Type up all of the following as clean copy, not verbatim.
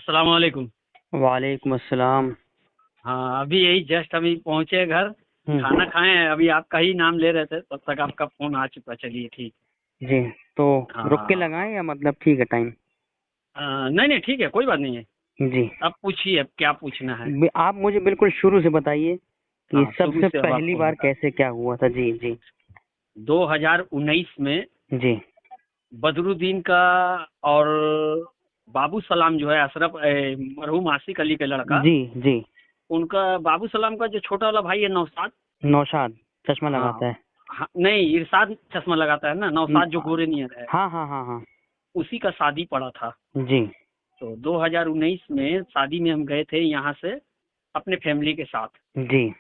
अस्सलाम वालेकुम। वालेकुम अस्सलाम। हाँ, अभी यही जस्ट अभी पहुंचे घर, खाना हम्म। खाए हैं। अभी आपका ही नाम ले रहे थे, तब तक आपका फोन आ चुका। चलिए ठीक। जी। तो रुक के हाँ। लगाएं या मतलब ठीक है टाइम? नहीं नहीं, ठीक है, कोई बात नहीं है। जी। अब पूछिए, अब क्या पूछना है। आप मुझे बिल्कुल शुरू से बताइए कि हाँ, शुरू सबसे से अब पहली आपको बार बता। कैसे क्या हुआ था। जी जी। 2019 में जी बदरुद्दीन का और बाबू सलाम जो है, अशरफ मरहूम आसिक अली का लड़का, जी। जी। उनका बाबू सलाम का जो छोटा वाला भाई है नौशाद। नौशाद चश्मा हाँ। लगाता है। हाँ नहीं, इरशाद चश्मा लगाता है ना, न- नौशाद जो गोरे नियर है, हाँ हाँ हाँ हाँ। उसी का शादी पड़ा था। जी तो 2019 में शादी में हम गए थे यहाँ से अपने फैमिली के साथ। जी।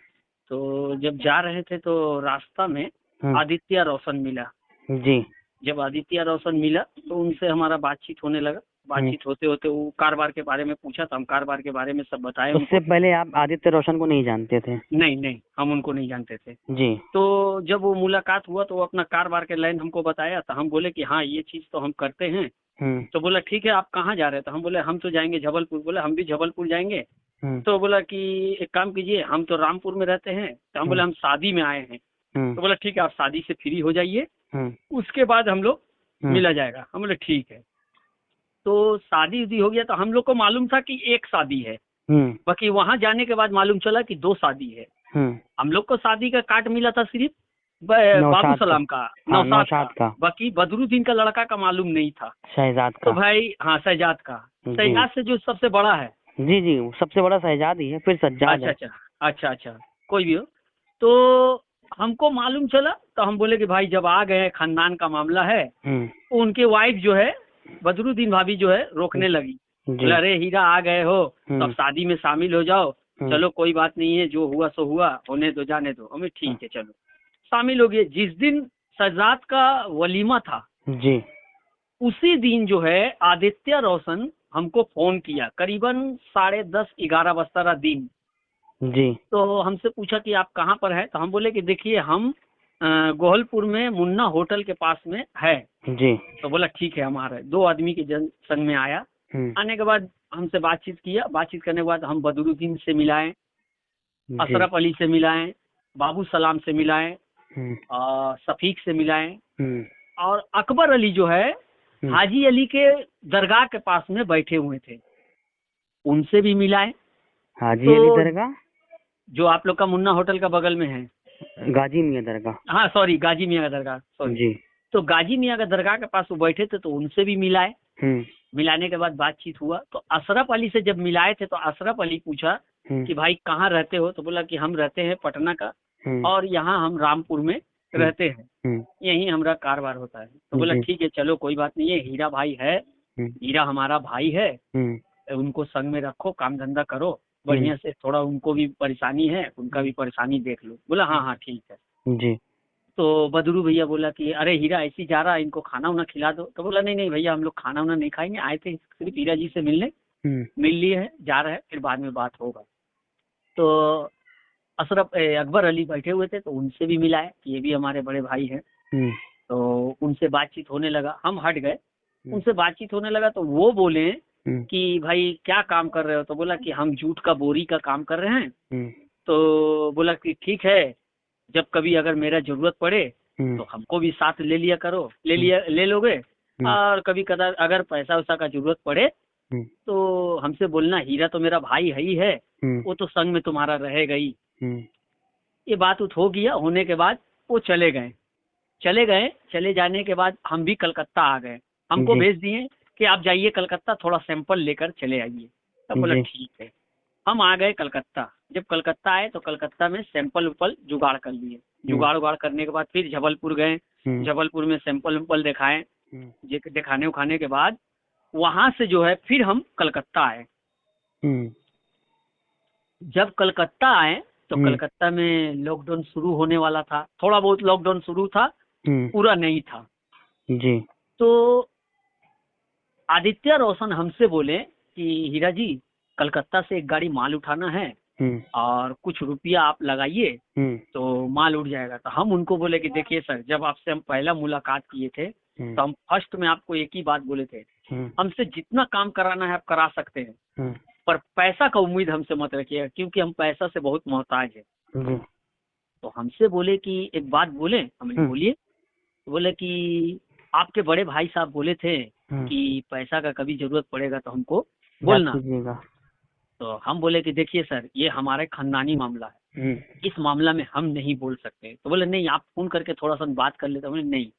तो जब जा रहे थे तो रास्ता में हम्म। आदित्य रोशन मिला। जी। जब आदित्य रोशन मिला तो उनसे हमारा बातचीत होने लगा। हम्म। बातचीत होते होते वो कारोबार के बारे में पूछा, तो हम कारोबार के बारे में सब बताए उससे उनको। पहले आप आदित्य रोशन को नहीं जानते थे? नहीं नहीं, हम उनको नहीं जानते थे। जी। तो जब वो मुलाकात हुआ तो वो अपना कारोबार के लाइन हमको बताया, तो हम बोले कि हाँ ये चीज़ तो हम करते हैं। हम्म। तो बोला ठीक है, आप कहाँ जा रहे हैं? तो हम बोले हम तो जाएंगे जबलपुर। बोले हम भी जबलपुर जाएंगे। हम्म। तो बोला कि एक काम कीजिए, हम तो रामपुर में रहते हैं। तो हम हम्म। बोले हम शादी में आए हैं। हम्म। तो बोला ठीक है, आप शादी से फ्री हो जाइए, हम्म। उसके बाद हम लोग हम्म। मिला जाएगा। हम बोले ठीक है। तो शादी उदी हो गया, तो हम लोग को मालूम था कि एक शादी है। हम्म। बाकी वहां जाने के बाद मालूम चला कि दो शादी है। हम्म। हम लोग को शादी का कार्ड मिला था सिर्फ बाबू नौशाद का। सलाम का, हाँ, नौशाद का। नौशाद का। बाकी बदरुद्दीन का लड़का का मालूम नहीं था। शहजाद तो का। भाई हाँ, शहजाद का। जी शहजाद से जो सबसे बड़ा है। जी। जी वो सबसे बड़ा शहजाद ही है, फिर सज्जाद अच्छा है। अच्छा। अच्छा अच्छा। कोई भी हो। तो हमको मालूम चला, तो हम बोले कि भाई जब आ गए, खानदान का मामला है। हम्म। तो उनके वाइफ जो है, बदरुद्दीन भाभी जो है, रोकने लगी। जी। बोले अरे हीरा आ गए हो, तो अब हम्म। शादी में शामिल हो जाओ। हम्म। चलो कोई बात नहीं है, जो हुआ सो हुआ, होने दो, जाने दो। हमें हम्म। ठीक है, चलो शामिल हो गए। जिस दिन सजात का वलीमा था, जी उसी दिन जो है आदित्य रोशन हमको फोन किया, करीबन 10:30 11 बजता रहा दिन। जी। तो हमसे पूछा कि आप कहाँ पर है। तो हम बोले कि देखिए हम गोहलपुर में मुन्ना होटल के पास में है। जी। तो बोला ठीक है, हम आ रहे हैं। दो आदमी के जन संग में आया। हम्म। आने के बाद हमसे बातचीत किया। बातचीत करने के बाद हम बदरुद्दीन से मिलाएं, जी। अशरफ अली से मिलाएं, बाबू सलाम से मिलाएं, हम्म। सफीक से मिलाएं, हम्म। और अकबर अली जो है, हम्म। हाजी अली के दरगाह के पास में बैठे हुए थे, उनसे भी मिलाएं। हाजी अली तो दरगाह? जो आप लोग का मुन्ना होटल का बगल में है। गाजी मियाँ दरगाह। हाँ सॉरी, गाजी मियाँ का दरगाह, सॉरी। जी। तो गाजी मियाँ का दरगाह के पास वो बैठे थे, तो उनसे भी मिलाए। हम्म। मिलाने के बाद बातचीत हुआ। तो अशरफ अली से जब मिलाए थे, तो अशरफ अली पूछा हम्म। कि भाई कहाँ रहते हो? तो बोला कि हम रहते हैं पटना का, हम्म। और यहाँ हम रामपुर में हम्म। रहते हैं, हम्म। यहीं हमारा कारोबार होता है। तो बोला जी। ठीक है, चलो कोई बात नहीं है, हीरा भाई है, हम्म। हीरा हमारा भाई है, हम्म। उनको संग में रखो, काम धंधा करो हम्म। बढ़िया से, थोड़ा उनको भी परेशानी है, उनका भी परेशानी देख लो। बोला हाँ हाँ ठीक है। जी। तो बदरू भैया बोला कि अरे हीरा ऐसी जा रहा है, इनको खाना उना खिला दो। तो बोला नहीं नहीं भैया, हम लोग खाना उना नहीं खाएंगे, आए थे सिर्फ हीरा जी से मिलने, हम्म। मिल लिए हैं, जा रहे हैं, फिर बाद में बात होगा। तो अकबर अली बैठे हुए थे, तो उनसे भी मिलाए कि ये भी हमारे बड़े भाई हैं। हम्म। तो उनसे बातचीत होने लगा, हम हट गए। हम्म। उनसे बातचीत होने लगा तो वो बोले हम्म। कि भाई क्या काम कर रहे हो? तो बोला कि हम जूट का बोरी का काम कर रहे हैं। हम्म। तो बोला कि ठीक है, जब कभी अगर मेरा जरूरत पड़े हम्म। तो हमको भी साथ ले लिया करो, ले लोगे। हम्म। और कभी कदार अगर पैसा वैसा का जरूरत पड़े हम्म। तो हमसे बोलना, हीरा तो मेरा भाई है ही है, हम्म। वो तो संग में तुम्हारा रहेगा ही। हम्म। ये बात उठ हो गया। होने के बाद वो चले गए। चले जाने के बाद हम भी कलकत्ता आ गए। हमको जी। भेज दिए कि आप जाइए कलकत्ता, थोड़ा सैंपल लेकर चले आइए। तब बोला जी। ठीक है। हम आ गए कलकत्ता। जब कलकत्ता आए तो कलकत्ता में सैंपल उपल जुगाड़ कर लिए। हम्म। जुगाड़ उगाड़ करने के बाद फिर जबलपुर गए। हम्म। जबलपुर में सैंपल उम्पल दिखाए। हम्म। दिखाने उखाने के बाद वहां से जो है फिर हम कलकत्ता आए। हम्म। जब कलकत्ता आए तो हम्म। कलकत्ता में लॉकडाउन शुरू होने वाला था, थोड़ा बहुत लॉकडाउन शुरू था, हम्म। पूरा नहीं था। जी। तो आदित्य रोशन हमसे बोले कि हीरा जी, कलकत्ता से एक गाड़ी माल उठाना है, हम्म। और कुछ रुपया आप लगाइए हम्म। तो माल उठ जाएगा। तो हम उनको बोले कि देखिए सर, जब आपसे हम पहला मुलाकात किए थे तो हम फर्स्ट में आपको एक ही बात बोले थे, हमसे जितना काम कराना है आप करा सकते हैं, पर पैसा का उम्मीद हमसे मत रखिएगा, क्योंकि हम पैसा से बहुत मोहताज है। तो हमसे बोले कि एक बात बोले, हमने बोलिए। बोले कि आपके बड़े भाई साहब बोले थे कि पैसा का कभी जरूरत पड़ेगा तो हमको बोलना। तो हम बोले कि देखिए सर, ये हमारे खानदानी मामला है, इस मामला में हम नहीं बोल सकते। तो बोले नहीं, आप फोन करके थोड़ा सा बात कर लेते। बोले नहीं,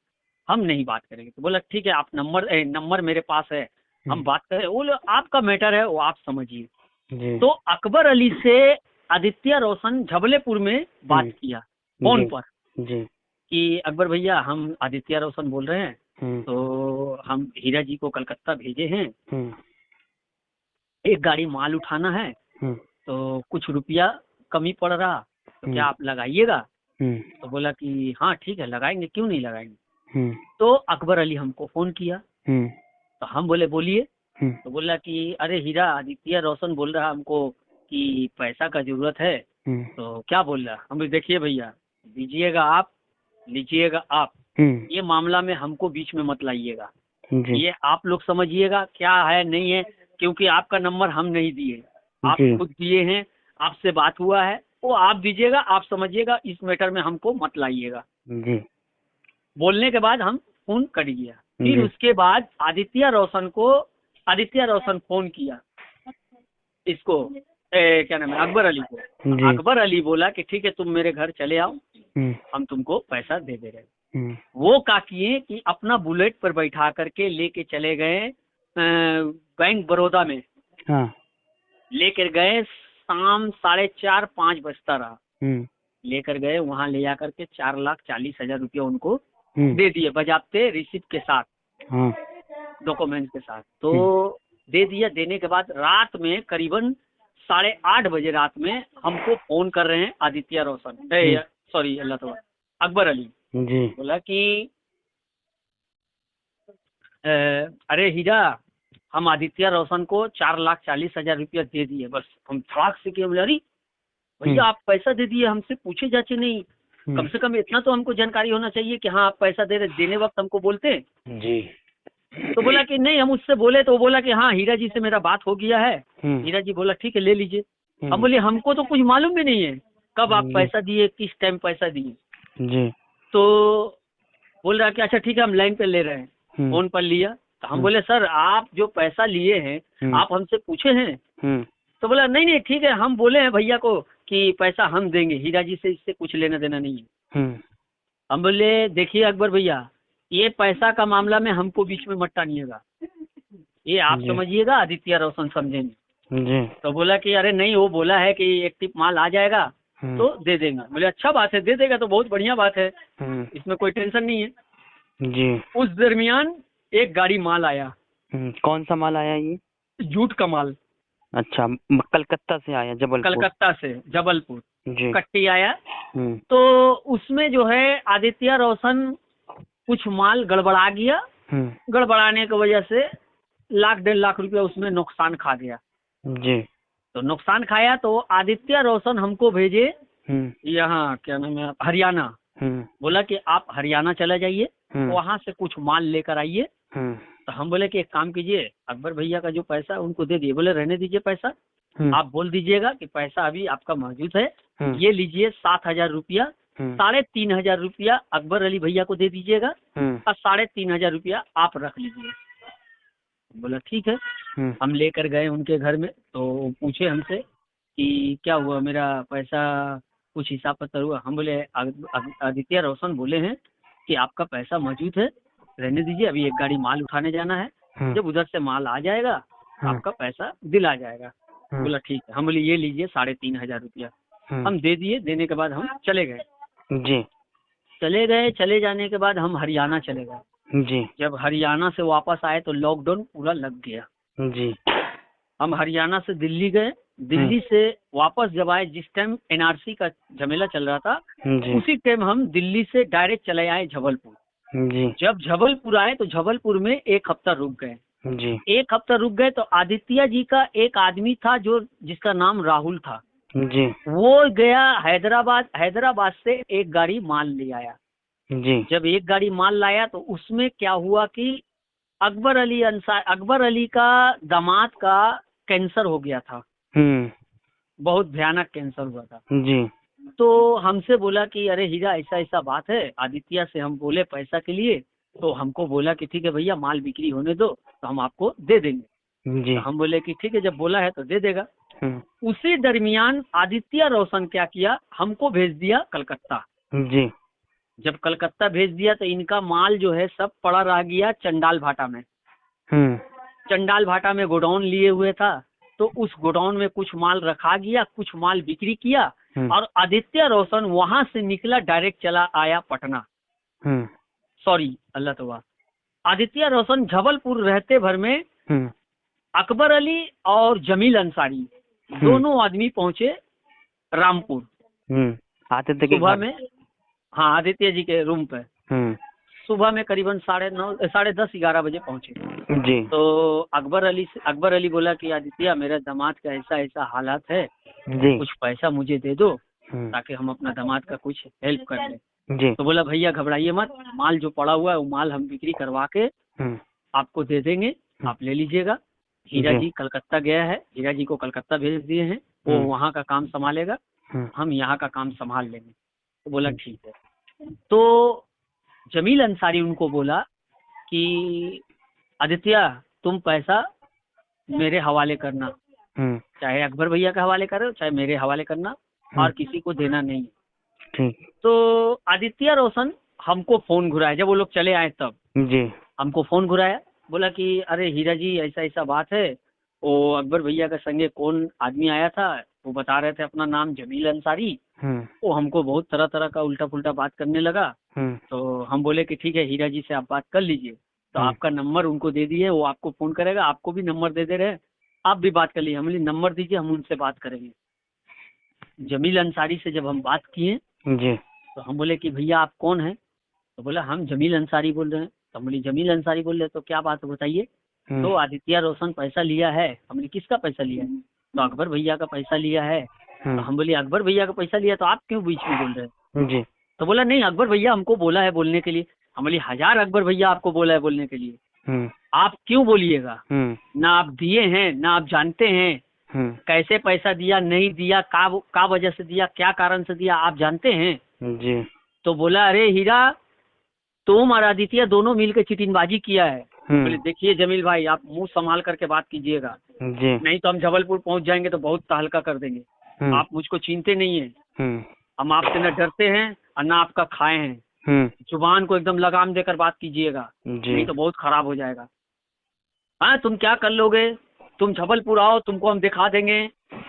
हम नहीं बात करेंगे। तो बोला ठीक है, आप नंबर मेरे पास है, हम बात करें। बोले आपका मैटर है, वो आप समझिए। तो अकबर अली से आदित्य रोशन झबलेपुर में बात किया फोन पर कि अकबर भैया, हम आदित्य रोशन बोल रहे हैं, तो हम हीरा जी को कलकत्ता भेजे हैं, एक गाड़ी माल उठाना है, तो कुछ रुपया कमी पड़ रहा, तो क्या आप लगाइएगा? तो बोला कि हाँ ठीक है, लगाएंगे, क्यों नहीं लगाएंगे। तो अकबर अली हमको फोन किया, तो हम बोले बोलिए। तो बोला कि अरे हीरा, आदित्य रोशन बोल रहा हमको कि पैसा का जरूरत है। तो क्या बोल रहा? हम बोले देखिए भैया, दीजिएगा आप, लीजिएगा आप, ये मामला में हमको बीच में मत लाइएगा, ये आप लोग समझिएगा क्या है नहीं है, क्योंकि आपका नंबर हम नहीं दिए, आप खुद दिए हैं, आपसे बात हुआ है, वो आप दीजिएगा, आप समझिएगा, इस मैटर में हमको मत लाइएगा। बोलने के बाद हम फोन कट गया। फिर उसके बाद आदित्य रोशन फोन किया इसको, क्या नाम है, अकबर अली को। अकबर अली बोला कि ठीक है, तुम मेरे घर चले आओ, हम तुमको पैसा दे दे रहे। वो क्या किए कि अपना बुलेट पर बैठा करके लेके चले गए बैंक बड़ौदा में। लेकर गए, शाम 4:30-5 बजता रहा, लेकर गए वहाँ, ले जाकर के 4,40,000 रुपया उनको दे दिए, बजाते रिसिप्ट के साथ, डॉक्यूमेंट के साथ। तो दे दिया। देने के बाद रात में करीबन 8:30 बजे रात में हमको फोन कर रहे हैं आदित्य रोशन, सॉरी अल्लाह तो अकबर अली जी। बोला कि अरे हीरा, हम आदित्य रोशन को 4,40,000 रुपया दे दिए। बस हम थाक से कि बोले अरे भैया, आप पैसा दे दिए, हमसे पूछे जाचे नहीं, कम से कम इतना तो हमको जानकारी होना चाहिए कि हाँ आप पैसा दे रहे, देने वक्त हमको बोलते जी। तो बोला कि नहीं, हम उससे बोले, तो बोला कि हाँ हीरा जी से मेरा बात हो गया है। हीरा जी बोला ठीक है, ले लीजिए। हम बोले हमको तो कुछ मालूम भी नहीं है कब आप पैसा दिए, किस टाइम पैसा दिए जी। तो बोल रहा कि अच्छा ठीक है, हम लाइन पे ले रहे हैं। फोन पर लिया, तो हम बोले सर, आप जो पैसा लिए हैं आप हमसे पूछे हैं? तो बोला नहीं नहीं ठीक है, हम बोले हैं भैया को कि पैसा हम देंगे, हीरा जी से इससे कुछ लेना देना नहीं है। हम बोले देखिए अकबर भैया, ये पैसा का मामला में हमको बीच में मत टानिएगा, ये आप समझिएगा, आदित्य रोशन समझेंगे। तो बोला कि अरे नहीं, वो बोला है कि एक टिप माल आ जाएगा तो दे देंगे। बोले अच्छा बात है, दे देगा तो बहुत बढ़िया बात है, इसमें कोई टेंशन नहीं है जी। उस दरमियान एक गाड़ी माल आया। कौन सा माल आया ये? जूट का माल। अच्छा, कलकत्ता से आया? कलकत्ता से जबलपुर कट्टी आया। तो उसमें जो है आदित्य रोशन कुछ माल गड़बड़ा गया, गड़बड़ाने की वजह से 1,00,000-1.5 लाख रुपया उसमें नुकसान खा गया जी। तो नुकसान खाया तो आदित्य रोशन हमको भेजे यहाँ, क्या नाम है, हरियाणा। बोला कि आप हरियाणा चला जाइए, वहाँ से कुछ माल लेकर आइए। तो हम बोले कि एक काम कीजिए, अकबर भैया का जो पैसा है उनको दे दिए। बोले रहने दीजिए पैसा, आप बोल दीजिएगा कि पैसा अभी आपका मौजूद है, ये लीजिए 7,000 रुपया, 3,500 रुपया अकबर अली भैया को दे दीजिएगा और 3,500 रुपया आप रख लीजिए। बोला ठीक है। हम लेकर गए उनके घर में, तो पूछे हमसे कि क्या हुआ, मेरा पैसा कुछ हिसाब पत्तर हुआ? हम बोले आदित्य रोशन बोले हैं कि आपका पैसा मौजूद है, रहने दीजिए, अभी एक गाड़ी माल उठाने जाना है, जब उधर से माल आ जाएगा आपका पैसा दिला जाएगा। बोला ठीक है। हम बोले ये लीजिए 3,500 रुपया, हम दे दिए। देने के बाद हम चले गए जी। चले जाने के बाद हम हरियाणा चले गए जी। जब हरियाणा से वापस आए तो लॉकडाउन पूरा लग गया जी। हम हरियाणा से दिल्ली गए, दिल्ली से वापस जब आए, जिस टाइम NRC का झमेला चल रहा था उसी टाइम हम दिल्ली से डायरेक्ट चले आए जबलपुर जी। जब जबलपुर आए तो जबलपुर में 1 हफ्ता रुक गए जी। 1 हफ्ता रुक गए तो आदित्य जी का एक आदमी था जो जिसका नाम राहुल था जी। वो गया हैदराबाद से एक गाड़ी माल ले आया जी। जब एक गाड़ी माल लाया तो उसमें क्या हुआ कि अकबर अली का दामाद का कैंसर हो गया था। बहुत भयानक कैंसर हुआ था जी। तो हमसे बोला कि अरे हीरा ऐसा ऐसा बात है, आदित्य से हम बोले पैसा के लिए, तो हमको बोला कि ठीक है भैया माल बिक्री होने दो तो हम आपको दे देंगे। जी। तो हम बोले कि ठीक है, जब बोला है तो दे देगा। उसी दरमियान आदित्य रोशन क्या किया, हमको भेज दिया कलकत्ता। जी। जब कलकत्ता भेज दिया तो इनका माल जो है सब पड़ा रह गया चंडाल भाटा में। चंडाल भाटा में गोडाउन लिए हुए था, तो उस गोडाउन में कुछ माल रखा गया, कुछ माल बिक्री किया और आदित्य रोशन वहां से निकला, डायरेक्ट चला आया पटना। सॉरी, अल्लाह तौबा। आदित्य रोशन जबलपुर रहते भर में अकबर अली और जमील अंसारी दोनों आदमी पहुंचे रामपुर सुबह में। हाँ, आदित्य जी के रूम पे सुबह में करीबन 9:30 10:11 बजे पहुंचे जी। तो अकबर अली बोला कि आदित्य मेरे दामाद का ऐसा ऐसा हालात है जी। कुछ पैसा मुझे दे दो ताकि हम अपना दामाद का कुछ हेल्प कर दें। जी। तो बोला भैया घबराइए मत, माल जो पड़ा हुआ है वो माल हम बिक्री करवा के आपको दे देंगे, आप ले लीजिएगा। हीरा जी कलकत्ता गया है, हीरा जी को कलकत्ता भेज दिए हैं, वो वहाँ का काम संभालेगा, हम यहाँ का काम संभाल लेंगे। तो बोला ठीक है। तो जमील अंसारी उनको बोला कि आदित्य तुम पैसा मेरे हवाले करना, चाहे अकबर भैया के हवाले करो चाहे मेरे हवाले करना, और किसी को देना नहीं। ठीक। तो आदित्य रोशन हमको फोन घुराया, जब वो लोग चले आए तब जी। हमको फोन घुराया, बोला कि अरे हीरा जी ऐसा ऐसा बात है, वो अकबर भैया के संगे कौन आदमी आया था, वो बता रहे थे अपना नाम जमील अंसारी, वो हमको बहुत तरह तरह का उल्टा पुल्टा बात करने लगा। तो हम बोले कि ठीक है हीरा जी से आप बात कर लीजिए। तो आपका नंबर उनको दे दिए, वो आपको फोन करेगा, आपको भी नंबर दे दे रहे, आप भी बात कर लीजिए। हम नंबर दीजिए, हम उनसे बात करेंगे। जमील अंसारी से जब हम बात किए जी। तो हम बोले कि भैया आप कौन हैं? तो बोला हम जमील अंसारी बोल रहे हैं। तो हम बोले जमील अंसारी बोल रहे हैं, तो क्या बात है बताइए। तो आदित्य रोशन पैसा लिया है। हमने किसका पैसा लिया है? तो अकबर भैया का पैसा लिया है। तो हम बोले अकबर भैया का पैसा लिया तो आप क्यों बीच में बोल रहे हैं? जी। तो बोला नहीं, अकबर भैया हमको बोला है बोलने के लिए। हम बोले 1000 अकबर भैया आपको बोला है बोलने के लिए, आप क्यों बोलिएगा? ना आप दिए हैं ना आप जानते हैं कैसे पैसा दिया नहीं दिया, का वजह से दिया, क्या कारण से दिया, आप जानते हैं जी। तो बोला अरे हीरा तुम और आदित्य दोनों मिलकर चिटिंगबाजी किया है। बोले देखिए जमील भाई आप मुंह संभाल करके बात कीजिएगा, नहीं तो हम जबलपुर पहुंच जाएंगे तो बहुत तहलका कर देंगे। आप मुझको छीनते नहीं है, हम आपसे न डरते हैं और न आपका खाए हैं। जुबान को एकदम लगाम देकर बात कीजिएगा, नहीं तो बहुत खराब हो जाएगा। हाँ तुम क्या कर लोगे, तुम जबलपुर आओ, तुमको हम दिखा देंगे,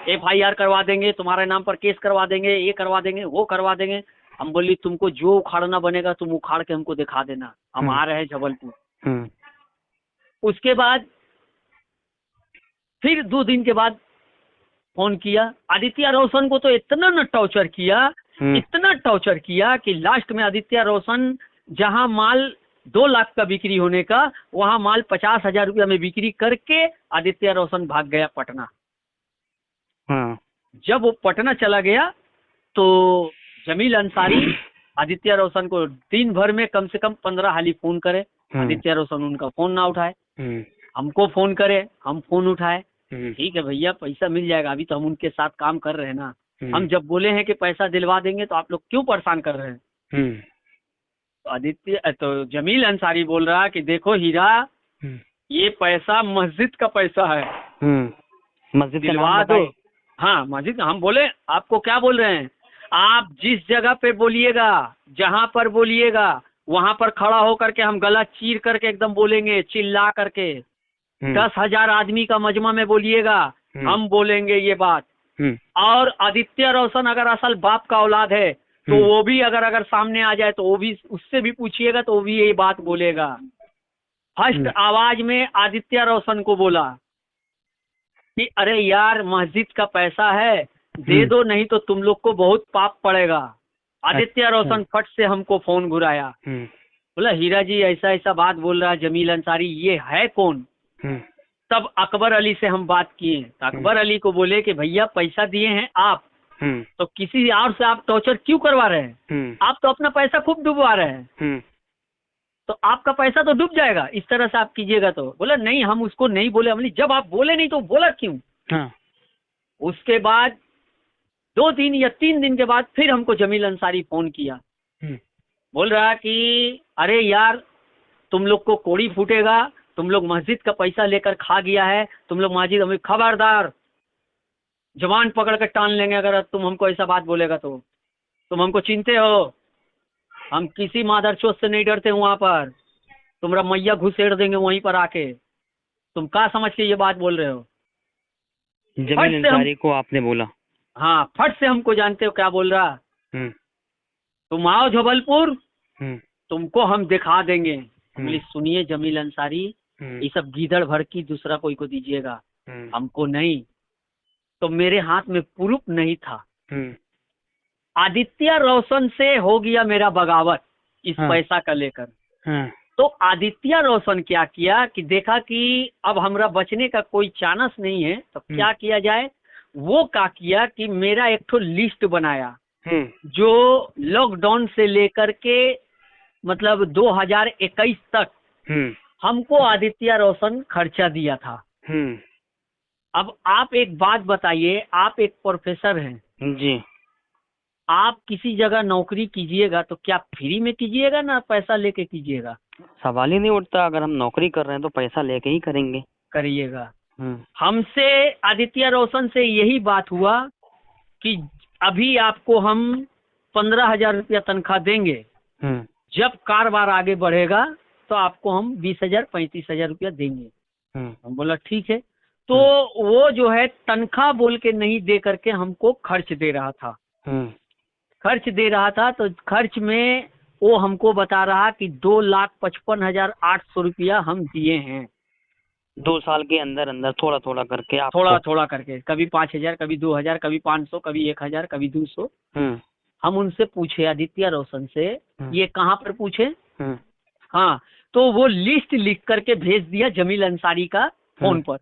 FIR करवा देंगे, तुम्हारे नाम पर केस करवा देंगे, ये करवा देंगे वो करवा देंगे। हम बोली तुमको जो उखाड़ना बनेगा तुम उखाड़ के हमको दिखा देना, हम आ रहे हैं जबलपुर। उसके बाद फिर 2 दिन के बाद फोन किया। आदित्य रोशन को तो इतना न टॉर्चर किया, इतना टॉर्चर किया कि लास्ट में आदित्य रोशन जहां माल 2 लाख का बिक्री होने का, वहां माल 50,000 रुपया में बिक्री करके आदित्य रोशन भाग गया पटना। जब वो पटना चला गया तो जमील अंसारी आदित्य रोशन को दिन भर में कम से कम 15 हाली फोन करे, आदित्य रोशन उनका फोन ना उठाए। हमको फोन करे, हम फोन उठाए, ठीक है भैया पैसा मिल जाएगा, अभी तो हम उनके साथ काम कर रहे हैं ना, हम जब बोले हैं कि पैसा दिलवा देंगे तो आप लोग क्यों परेशान कर रहे हैं? तो जमील अंसारी बोल रहा कि देखो हीरा ये पैसा मस्जिद का पैसा है, मस्जिद दिलवा दो। हाँ मस्जिद। हम बोले आपको क्या बोल रहे हैं, आप जिस जगह पे बोलिएगा, जहाँ पर बोलिएगा वहां पर खड़ा होकर के हम गला चीर करके एकदम बोलेंगे, चिल्ला करके। 10,000 आदमी का मजमा में बोलिएगा, हम बोलेंगे ये बात। और आदित्य रोशन अगर असल बाप का औलाद है तो वो भी अगर सामने आ जाए तो वो भी, उससे भी पूछिएगा तो वो भी यही बात बोलेगा। फर्स्ट आवाज में आदित्य रोशन को बोला कि अरे यार मस्जिद का पैसा है, दे दो, नहीं तो तुम लोग को बहुत पाप पड़ेगा। आदित्य रोशन फट से हमको फोन घुराया, बोला हीरा जी ऐसा ऐसा बात बोल रहा जमील अंसारी, ये है कौन? तब अकबर अली से हम बात किए तो अकबर अली को बोले कि भैया पैसा दिए हैं आप, तो किसी और से आप टॉर्चर क्यों करवा रहे हैं? आप तो अपना पैसा खूब डुबवा रहे हैं, तो आपका पैसा तो डूब जाएगा इस तरह से आप कीजिएगा। तो बोला नहीं, हम उसको नहीं बोले। हमने जब आप बोले नहीं तो बोला क्यों? हाँ। उसके बाद 2 दिन या 3 दिन के बाद फिर हमको जमील अंसारी फोन किया। बोल रहा कि अरे यार, तुम लोग को कोड़ी फूटेगा, तुम लोग मस्जिद का पैसा लेकर खा गया है, तुम लोग मस्जिद, हमें खबरदार, जवान पकड़ कर टान लेंगे अगर तुम हमको ऐसा बात बोलेगा तो। तुम हमको चिंते हो, हम किसी मादरचोद से नहीं डरते। वहाँ पर तुम्हारा मैया घुसेड़ देंगे वहीं पर आके। तुम क्या समझ के ये बात बोल रहे हो? जमील अंसारी को आपने बोला? हाँ, फट से हमको जानते हो क्या बोल रहा। तुम आओ जबलपुर, तुमको हम दिखा देंगे। बोले सुनिए जमील अंसारी, ये सब गीदड़ भर की दूसरा कोई को दीजिएगा, हमको नहीं। तो मेरे हाथ में प्रूफ नहीं था। आदित्य रोशन से हो गया मेरा बगावत इस पैसा का लेकर। तो आदित्य रोशन क्या किया कि देखा कि अब हमारा बचने का कोई चांस नहीं है, तो क्या किया जाए। वो क्या किया कि मेरा एक ठो लिस्ट बनाया जो लॉकडाउन से लेकर के मतलब 2021 तक हमको आदित्य रोशन खर्चा दिया था। अब आप एक बात बताइए, आप एक प्रोफेसर हैं जी, आप किसी जगह नौकरी कीजिएगा तो क्या फ्री में कीजिएगा ना पैसा लेके कीजिएगा? सवाल ही नहीं उठता। अगर हम नौकरी कर रहे हैं तो पैसा लेके ही करिएगा। हमसे आदित्य रोशन से यही बात हुआ कि अभी आपको हम 15,000 रुपया तनख्वाह देंगे, जब कारोबार आगे बढ़ेगा तो आपको हम 20,000 35,000 रुपया देंगे। हम बोला ठीक है। तो वो जो है तनख्वाह बोल के नहीं दे करके हमको खर्च दे रहा था। तो खर्च में वो हमको बता रहा कि 2,55,800 रुपया हम दिए हैं 2 साल के अंदर अंदर, थोड़ा थोड़ा करके आपको। थोड़ा करके, कभी 5,000, कभी 2,000, कभी 500, कभी 1,000, कभी 200। हम उनसे पूछे आदित्य रोशन से, ये कहाँ पर पूछे? हाँ, तो वो लिस्ट लिख करके भेज दिया जमील अंसारी का फोन पर।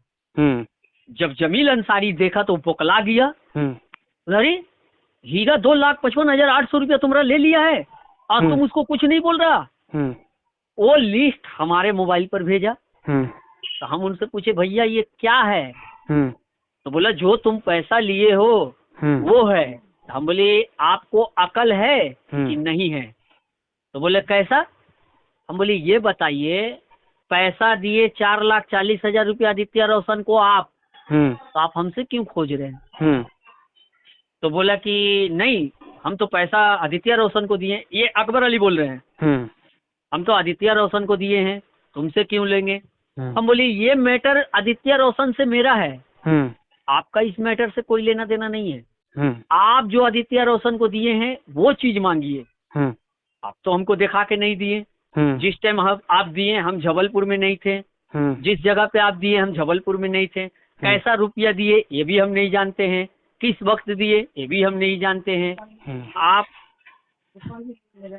जब जमील अंसारी देखा तो बौखला गया। अरे हीरा 2,55,800 रुपया तुम्हारा ले लिया है और तुम उसको कुछ नहीं बोल रहा। वो लिस्ट हमारे मोबाइल पर भेजा। तो हम उनसे पूछे भैया ये क्या है? तो बोला जो तुम पैसा लिए हो वो है। हम बोले आपको अकल है कि नहीं है? तो बोले कैसा? हम बोले ये बताइए, पैसा दिए 4,40,000 रुपया आदित्य रोशन को आप, तो आप हमसे क्यों खोज रहे हैं? तो बोला कि नहीं, हम तो पैसा आदित्य रोशन को दिए। ये अकबर अली बोल रहे हैं, हम तो आदित्य रोशन को दिए हैं, तुमसे क्यों लेंगे? हम बोले ये मैटर आदित्य रोशन से मेरा है, आपका इस मैटर से कोई लेना देना नहीं है। आप जो आदित्य रोशन को दिए हैं वो चीज मांगिए। आप तो हमको दिखा के नहीं दिए। जिस टाइम आप दिए हम जबलपुर में नहीं थे, जिस जगह पे आप दिए हम जबलपुर में नहीं थे। कैसा रुपया दिए ये भी हम नहीं जानते हैं, किस वक्त दिए ये भी हम नहीं जानते हैं। आप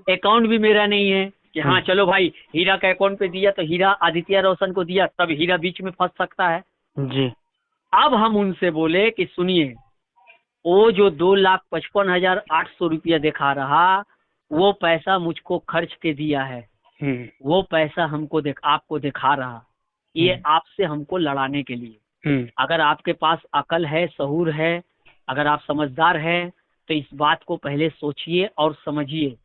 अकाउंट भी मेरा नहीं है कि हाँ चलो भाई हीरा का अकाउंट पे दिया तो हीरा आदित्य रोशन को दिया, तब हीरा बीच में फंस सकता है जी। अब हम उनसे बोले कि सुनिए, वो जो 2,55,800 रुपया दिखा रहा वो पैसा मुझको खर्च के दिया है। वो पैसा हमको आपको दिखा रहा, ये आपसे हमको लड़ाने के लिए। अगर आपके पास अकल है, सहूर है, अगर आप समझदार हैं तो इस बात को पहले सोचिए और समझिए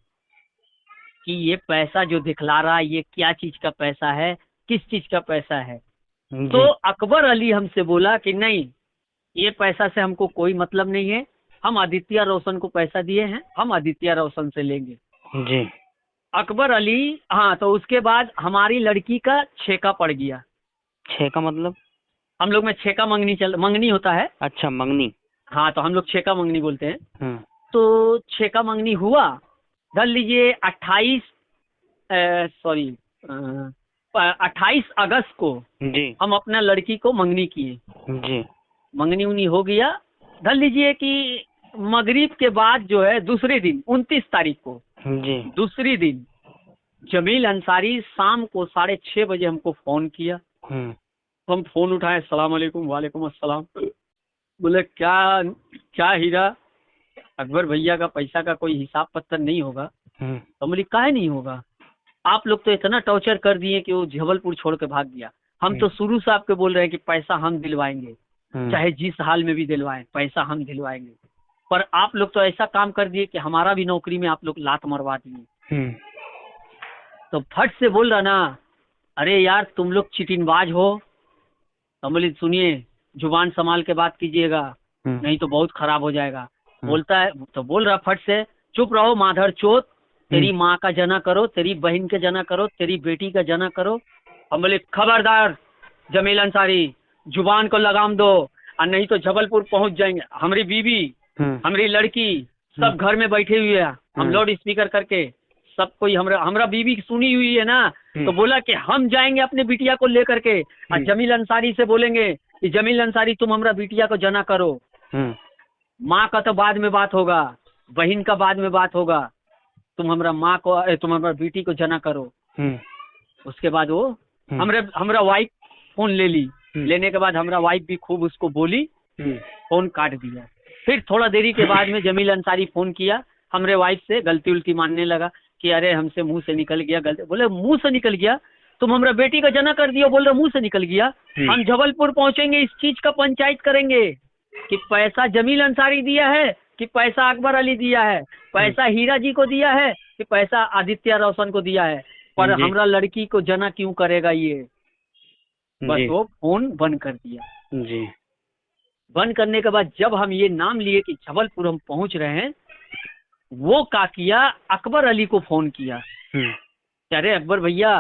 कि ये पैसा जो दिखला रहा है ये क्या चीज का पैसा है, किस चीज का पैसा है। तो अकबर अली हमसे बोला कि नहीं, ये पैसा से हमको कोई मतलब नहीं है, हम आदित्य रोशन को पैसा दिए हैं, हम आदित्य रोशन से लेंगे जी। अकबर अली। हाँ, तो उसके बाद हमारी लड़की का छेका पड़ गया। छेका मतलब? हम लोग में छेका मंगनी होता है। अच्छा, मंगनी। हाँ, तो हम लोग छेका मंगनी बोलते हैं। तो छेका मंगनी हुआ, धर लीजिए 28 अगस्त को जी हम अपना लड़की को मंगनी किए जी। मंगनी उनी हो गया। धर लीजिए कि मगरिब के बाद जो है दूसरे दिन 29 तारीख को जी, दूसरी दिन जमील अंसारी शाम को 6:30 बजे हमको फोन किया। तो हम फोन उठाए, अस्सलाम वालेकुम। वालेकुम अस्सलाम। बोले क्या हीरा, अकबर भैया का पैसा का कोई हिसाब पत्तर नहीं होगा। तो बोली काहे नहीं होगा, आप लोग तो इतना टॉर्चर कर दिए कि वो जबलपुर छोड़ के भाग गया। हम तो शुरू से आपके बोल रहे हैं कि पैसा हम दिलवाएंगे, चाहे जिस हाल में भी दिलवाएं, पैसा हम दिलवाएंगे। पर आप लोग तो ऐसा काम कर दिए कि हमारा भी नौकरी में आप लोग लात मरवा दिए। तो फट से बोल रहा ना, अरे यार तुम लोग चिटिनबाज हो। तो बोली सुनिए, जुबान संभाल के बात कीजिएगा, नहीं तो बहुत खराब हो जाएगा। बोलता है तो बोल रहा फट से, चुप रहो माधर चोत, तेरी माँ का जना करो, तेरी बहन के जना करो, तेरी बेटी का जना करो। हम बोले खबरदार जमील अंसारी, जुबान को लगाम दो, और नहीं तो जबलपुर पहुंच जाएंगे। हमारी बीवी, हमारी लड़की सब घर में बैठे हुए हैं, हम लाउड स्पीकर करके सब कोई हमरा बीवी सुनी हुई है ना। तो बोला कि हम जाएंगे अपने बिटिया को लेकर के, और जमील अंसारी से बोलेंगे कि जमील अंसारी तुम हमरा बिटिया को जना करो। माँ का तो बाद में बात होगा, बहन का बाद में बात होगा, तुम हमरा माँ को, तुम हमरा बेटी को जना करो। उसके बाद वो हमरा वाइफ फोन ले ली। लेने के बाद हमरा वाइफ भी खूब उसको बोली, फोन काट दिया। फिर थोड़ा देरी के बाद में जमील अंसारी फोन किया, हमरे वाइफ से गलती उल्टी मानने लगा कि अरे हमसे मुंह से निकल गया गलती। बोले मुंह से निकल गया, तुम हमरा बेटी का जना कर दियो, बोल रहे मुंह से निकल गया। हम जबलपुर पहुंचेंगे, इस चीज का पंचायत करेंगे कि पैसा जमील अंसारी दिया है कि पैसा अकबर अली दिया है, पैसा हीरा जी को दिया है कि पैसा आदित्य रोशन को दिया है, पर हमरा लड़की को जना क्यों करेगा ये। बस वो फोन बंद कर दिया जी। बंद करने के बाद जब हम ये नाम लिए कि जबलपुर हम पहुंच रहे हैं, वो क्या किया, अकबर अली को फोन किया। अरे अकबर भैया,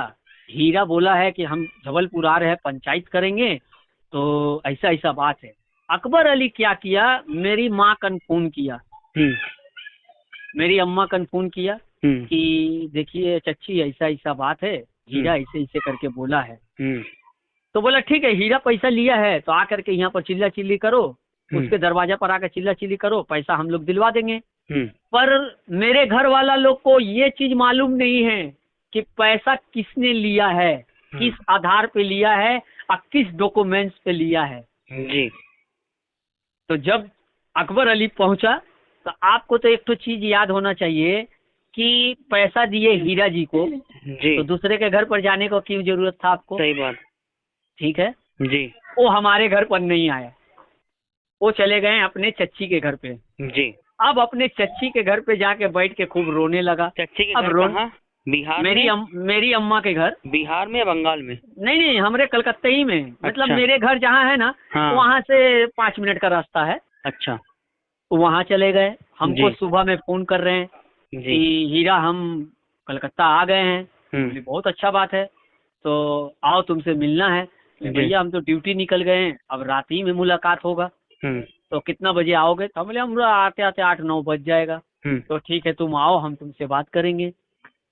हीरा बोला है कि हम जबलपुर आ रहे हैं, पंचायत करेंगे, तो ऐसा ऐसा बात है। अकबर अली क्या किया, मेरी माँ कन फोन किया, मेरी अम्मा कन फोन किया कि देखिए चच्ची ऐसा ऐसा बात है, हीरा ऐसे ऐसे करके बोला है। तो बोला ठीक है, हीरा पैसा लिया है तो आकर के यहाँ पर चिल्ला चिल्ली करो, उसके दरवाजा पर आकर चिल्ला चिल्ली करो, पैसा हम लोग दिलवा देंगे। पर मेरे घर वाला लोग को ये चीज मालूम नहीं है कि पैसा किसने लिया है, किस आधार पे लिया है और किस डॉक्यूमेंट्स पे लिया है जी। तो जब अकबर अली पहुंचा तो आपको तो एक तो चीज याद होना चाहिए कि पैसा दिए हीरा जी को जी, तो दूसरे के घर पर जाने को क्यों जरूरत था आपको। सही बात, ठीक है जी। वो हमारे घर पर नहीं आया, वो चले गए अपने चच्ची के घर पे जी। अब अपने चच्ची के घर पे जाके बैठ के खूब रोने लगा। चच्ची के अब घर बिहार मेरी अम्मा के घर बिहार में या बंगाल में? नहीं, हमारे कलकत्ते ही में। अच्छा। मतलब मेरे घर जहाँ है ना, हाँ। वहाँ से 5 मिनट का रास्ता है। अच्छा। तो वहाँ चले गए, हमको सुबह में फोन कर रहे हैं कि हीरा हम कलकत्ता आ गए हैं। बहुत अच्छा बात है, तो आओ तुमसे मिलना है। भैया हम तो ड्यूटी निकल गए हैं, अब रात ही में मुलाकात होगा, तो कितना बजे आओगे? तो बोले हम आते आते 8-9 बज जाएगा। तो ठीक है तुम आओ, हम तुमसे बात करेंगे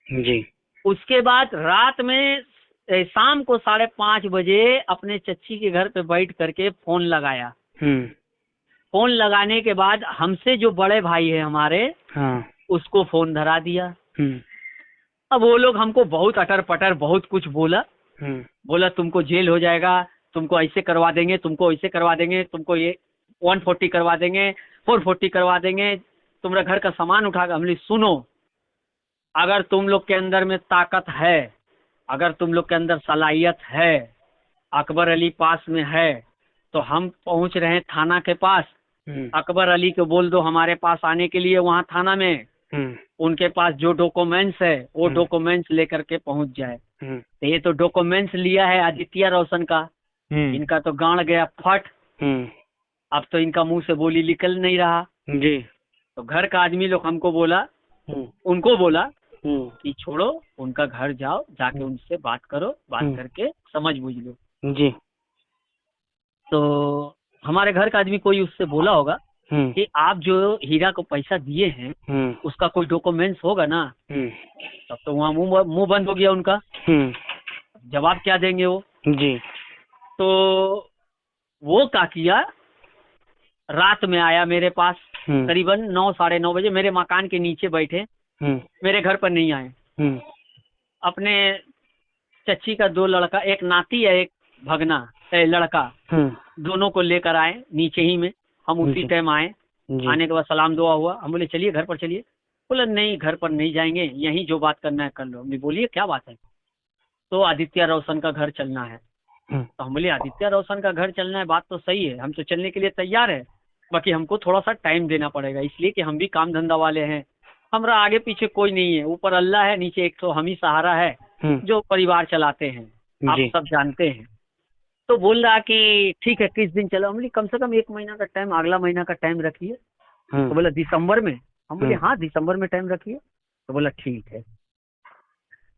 जी। उसके बाद रात में शाम को 5:30 बजे अपने चच्ची के घर पे बैठ करके फोन लगाया। फोन लगाने के बाद हमसे जो बड़े भाई है हमारे, हाँ। उसको फोन धरा दिया। अब वो लोग हमको बहुत अटर पटर बहुत कुछ बोला, बोला तुमको जेल हो जाएगा, तुमको ऐसे करवा देंगे, तुमको ऐसे करवा देंगे, तुमको ये 140 करवा देंगे, 440 करवा देंगे, तुम्हारा घर का सामान उठाकर। हमने सुनो, अगर तुम लोग के अंदर में ताकत है, अगर तुम लोग के अंदर सलाहियत है, अकबर अली पास में है, तो हम पहुंच रहे हैं थाना के पास। अकबर अली को बोल दो हमारे पास आने के लिए, वहाँ थाना में उनके पास जो डॉक्यूमेंट्स है वो डॉक्यूमेंट्स लेकर के पहुंच जाए। तो ये तो डॉक्यूमेंट्स लिया है आदित्य रोशन का, इनका तो गांड गया फट। अब तो इनका मुंह से बोली निकल नहीं रहा जी। तो घर का आदमी लोग हमको बोला, उनको बोला कि छोड़ो, उनका घर जाओ, जाके उनसे बात करो, बात करके समझ बूझ लो जी। तो हमारे घर का आदमी कोई उससे बोला होगा कि आप जो हीरा को पैसा दिए हैं उसका कोई डॉक्यूमेंट्स होगा ना। तब तो वहाँ मुंह बंद हो गया उनका, जवाब क्या देंगे वो जी। तो वो क्या किया, रात में आया मेरे पास करीबन 9 साढ़े 9 बजे, मेरे मकान के नीचे बैठे, मेरे घर पर नहीं आए। अपने चच्ची का 2 लड़का, एक नाती है एक भगना लड़का, दोनों को लेकर आए नीचे ही में। हम उसी टाइम आए, आने के बाद सलाम दुआ हुआ, हम बोले चलिए घर पर चलिए। बोला नहीं घर पर नहीं जाएंगे, यहीं जो बात करना है कर लो। हमने बोलिए क्या बात है? तो आदित्य रोशन का घर चलना है। तो हम बोले आदित्य रोशन का घर चलना है, बात तो सही है, हम तो चलने के लिए तैयार है, बाकी हमको थोड़ा सा टाइम देना पड़ेगा, इसलिए कि हम भी काम धंधा वाले हैं, हमारा आगे पीछे कोई नहीं है, ऊपर अल्लाह है, नीचे एक तो हम ही सहारा है जो परिवार चलाते हैं, आप सब जानते हैं। तो बोल रहा कि ठीक है किस दिन चलो? हम बोले कम से कम 1 महीना का टाइम, अगला महीना का टाइम रखिए। तो बोला दिसंबर में? हम बोले हाँ दिसंबर में टाइम रखिए। तो बोला ठीक है।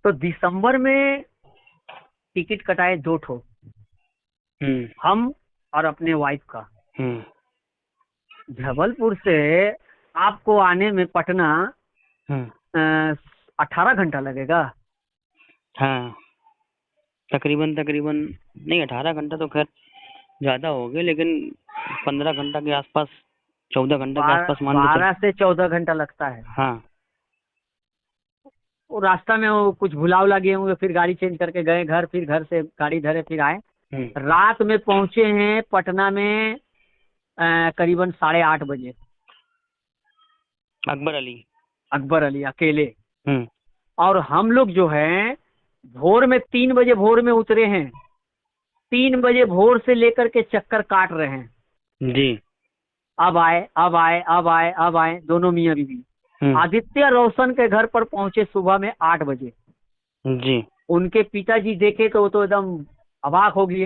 तो दिसंबर में टिकट कटाए 2 ठो, हम और अपने वाइफ का। जबलपुर से आपको आने में पटना 18 घंटा लगेगा। हाँ तकरीबन नहीं 18 घंटा तो खैर ज्यादा हो गए, लेकिन 15 घंटा के आसपास, 14 घंटा के आसपास मान लो। 12 से 14 घंटा लगता है। हाँ वो रास्ता में वो कुछ भुला उला गए होंगे, फिर गाड़ी चेंज करके गए घर, फिर घर से गाड़ी धरे फिर आए। रात में पहुंचे हैं पटना में करीबन 8:30 बजे। अकबर अली अकेले। और हम लोग जो है भोर में 3 बजे भोर में उतरे हैं, 3 बजे भोर से लेकर के चक्कर काट रहे हैं जी। अब आए दोनों मियाँ बीवी। आदित्य रोशन के घर पर पहुंचे सुबह में 8 बजे जी। उनके पिताजी देखे तो वो तो एकदम अवाक हो गए।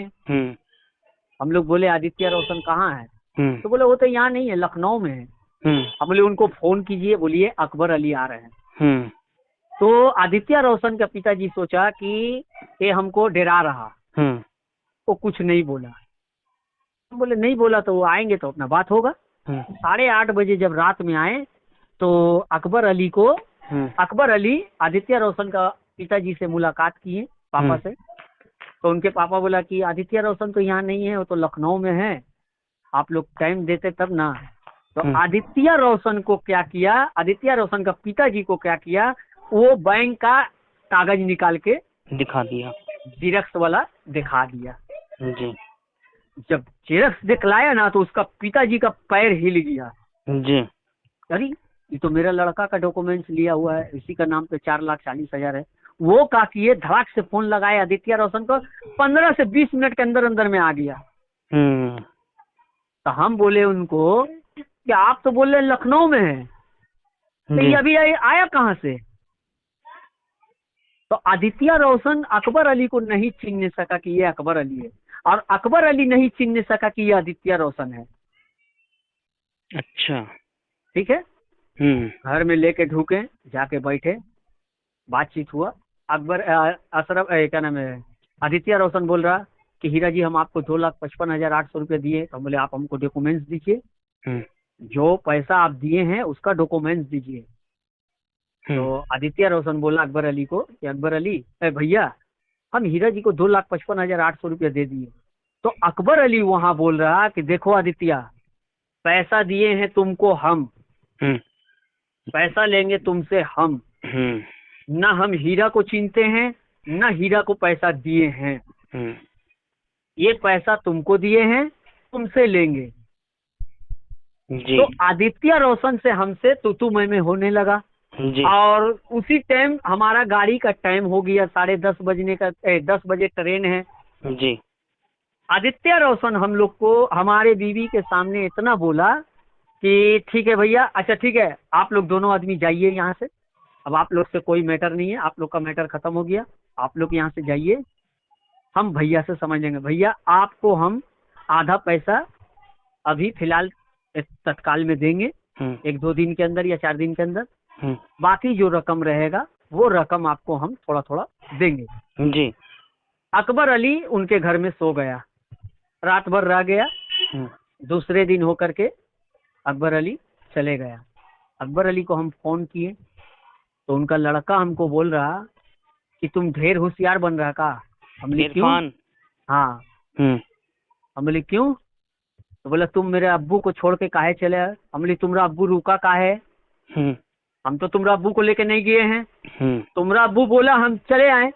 हम लोग बोले आदित्य रोशन कहाँ है? तो बोले वो तो यहाँ नहीं है, लखनऊ में है। हम बोले उनको फोन कीजिए, बोलिए अकबर अली आ रहे हैं। तो आदित्य रोशन का पिताजी सोचा कि ये हमको डरा रहा, वो कुछ नहीं बोला। बोले नहीं बोला तो वो आएंगे तो अपना बात होगा। 8:30 बजे जब रात में आए तो अकबर अली आदित्य रोशन का पिताजी से मुलाकात किए पापा से। तो उनके पापा बोला कि आदित्य रोशन तो यहाँ नहीं है, वो तो लखनऊ में है, आप लोग टाइम देते तब ना। तो आदित्य रोशन को क्या किया, आदित्य रोशन का पिताजी को क्या किया, वो बैंक का कागज निकाल के दिखा दिया, जेरॉक्स वाला दिखा दिया जी। जब जेरॉक्स दिखलाया ना तो उसका पिताजी का पैर हिल गया जी। अरे ये तो मेरा लड़का का डॉक्यूमेंट्स लिया हुआ है, इसी का नाम पे 4,40,000 है। वो का किए धड़ाक से फोन लगाए आदित्य रोशन को, 15 से 20 मिनट के अंदर अंदर में आ गया। तो हम बोले उनको कि आप तो बोल रहे लखनऊ में है, तो ये अभी आया कहाँ से? तो आदित्य रोशन अकबर अली को नहीं छीन सका कि ये अकबर अली है, और अकबर अली नहीं छीन सका कि ये आदित्य रोशन है। अच्छा ठीक है। घर में लेके ढूके, जाके बैठे, बातचीत हुआ। अकबर क्या नाम है, आदित्य रोशन बोल रहा कि हीरा जी हम आपको 2,55,800 रुपये दिए। तो बोले आप हमको डॉक्यूमेंट्स दीजिए, जो पैसा आप दिए हैं उसका डॉक्यूमेंट्स दीजिए। तो आदित्य रोशन बोला अकबर अली को कि अकबर अली भैया हम हीरा जी को 2,55,800 रुपये दे दिए। तो अकबर अली वहां बोल रहा कि देखो आदित्य, पैसा दिए हैं तुमको हम, पैसा लेंगे तुमसे हम, न हम हीरा को चिनते हैं न हीरा को पैसा दिए हैं, ये पैसा तुमको दिए हैं, तुमसे लेंगे जी। तो आदित्य रोशन से हमसे तू मैं होने लगा जी। और उसी टाइम हमारा गाड़ी का टाइम हो गया 10:30 बजने का, 10 बजे ट्रेन है जी। आदित्य रोशन हम लोग को हमारे बीवी के सामने इतना बोला कि ठीक है भैया, अच्छा ठीक है आप लोग दोनों आदमी जाइए यहाँ से, अब आप लोग से कोई मैटर नहीं है, आप लोग का मैटर खत्म हो गया, आप लोग यहाँ से जाइए, हम भैया से समझ लेंगे। भैया आपको हम आधा पैसा अभी फिलहाल तत्काल में देंगे, 1-2 दिन के अंदर या 4 दिन के अंदर, बाकी जो रकम रहेगा वो रकम आपको हम थोड़ा थोड़ा देंगे जी। अकबर अली उनके घर में सो गया, रात भर रह गया। दूसरे दिन होकर के अकबर अली चले गया। अकबर अली को हम फोन किए तो उनका लड़का हमको बोल रहा कि तुम ढेर होशियार बन रहा का? हमने क्यों? हाँ। हम बोले क्यों? तो बोला तुम मेरे अब्बू को छोड़ के काहे चले? हम बोले तुम्हारा अब्बू रुका काहे? हम तो तुम्हारा अब्बू को लेके नहीं गए हैं, तुम्हारा अब्बू बोला हम चले आए,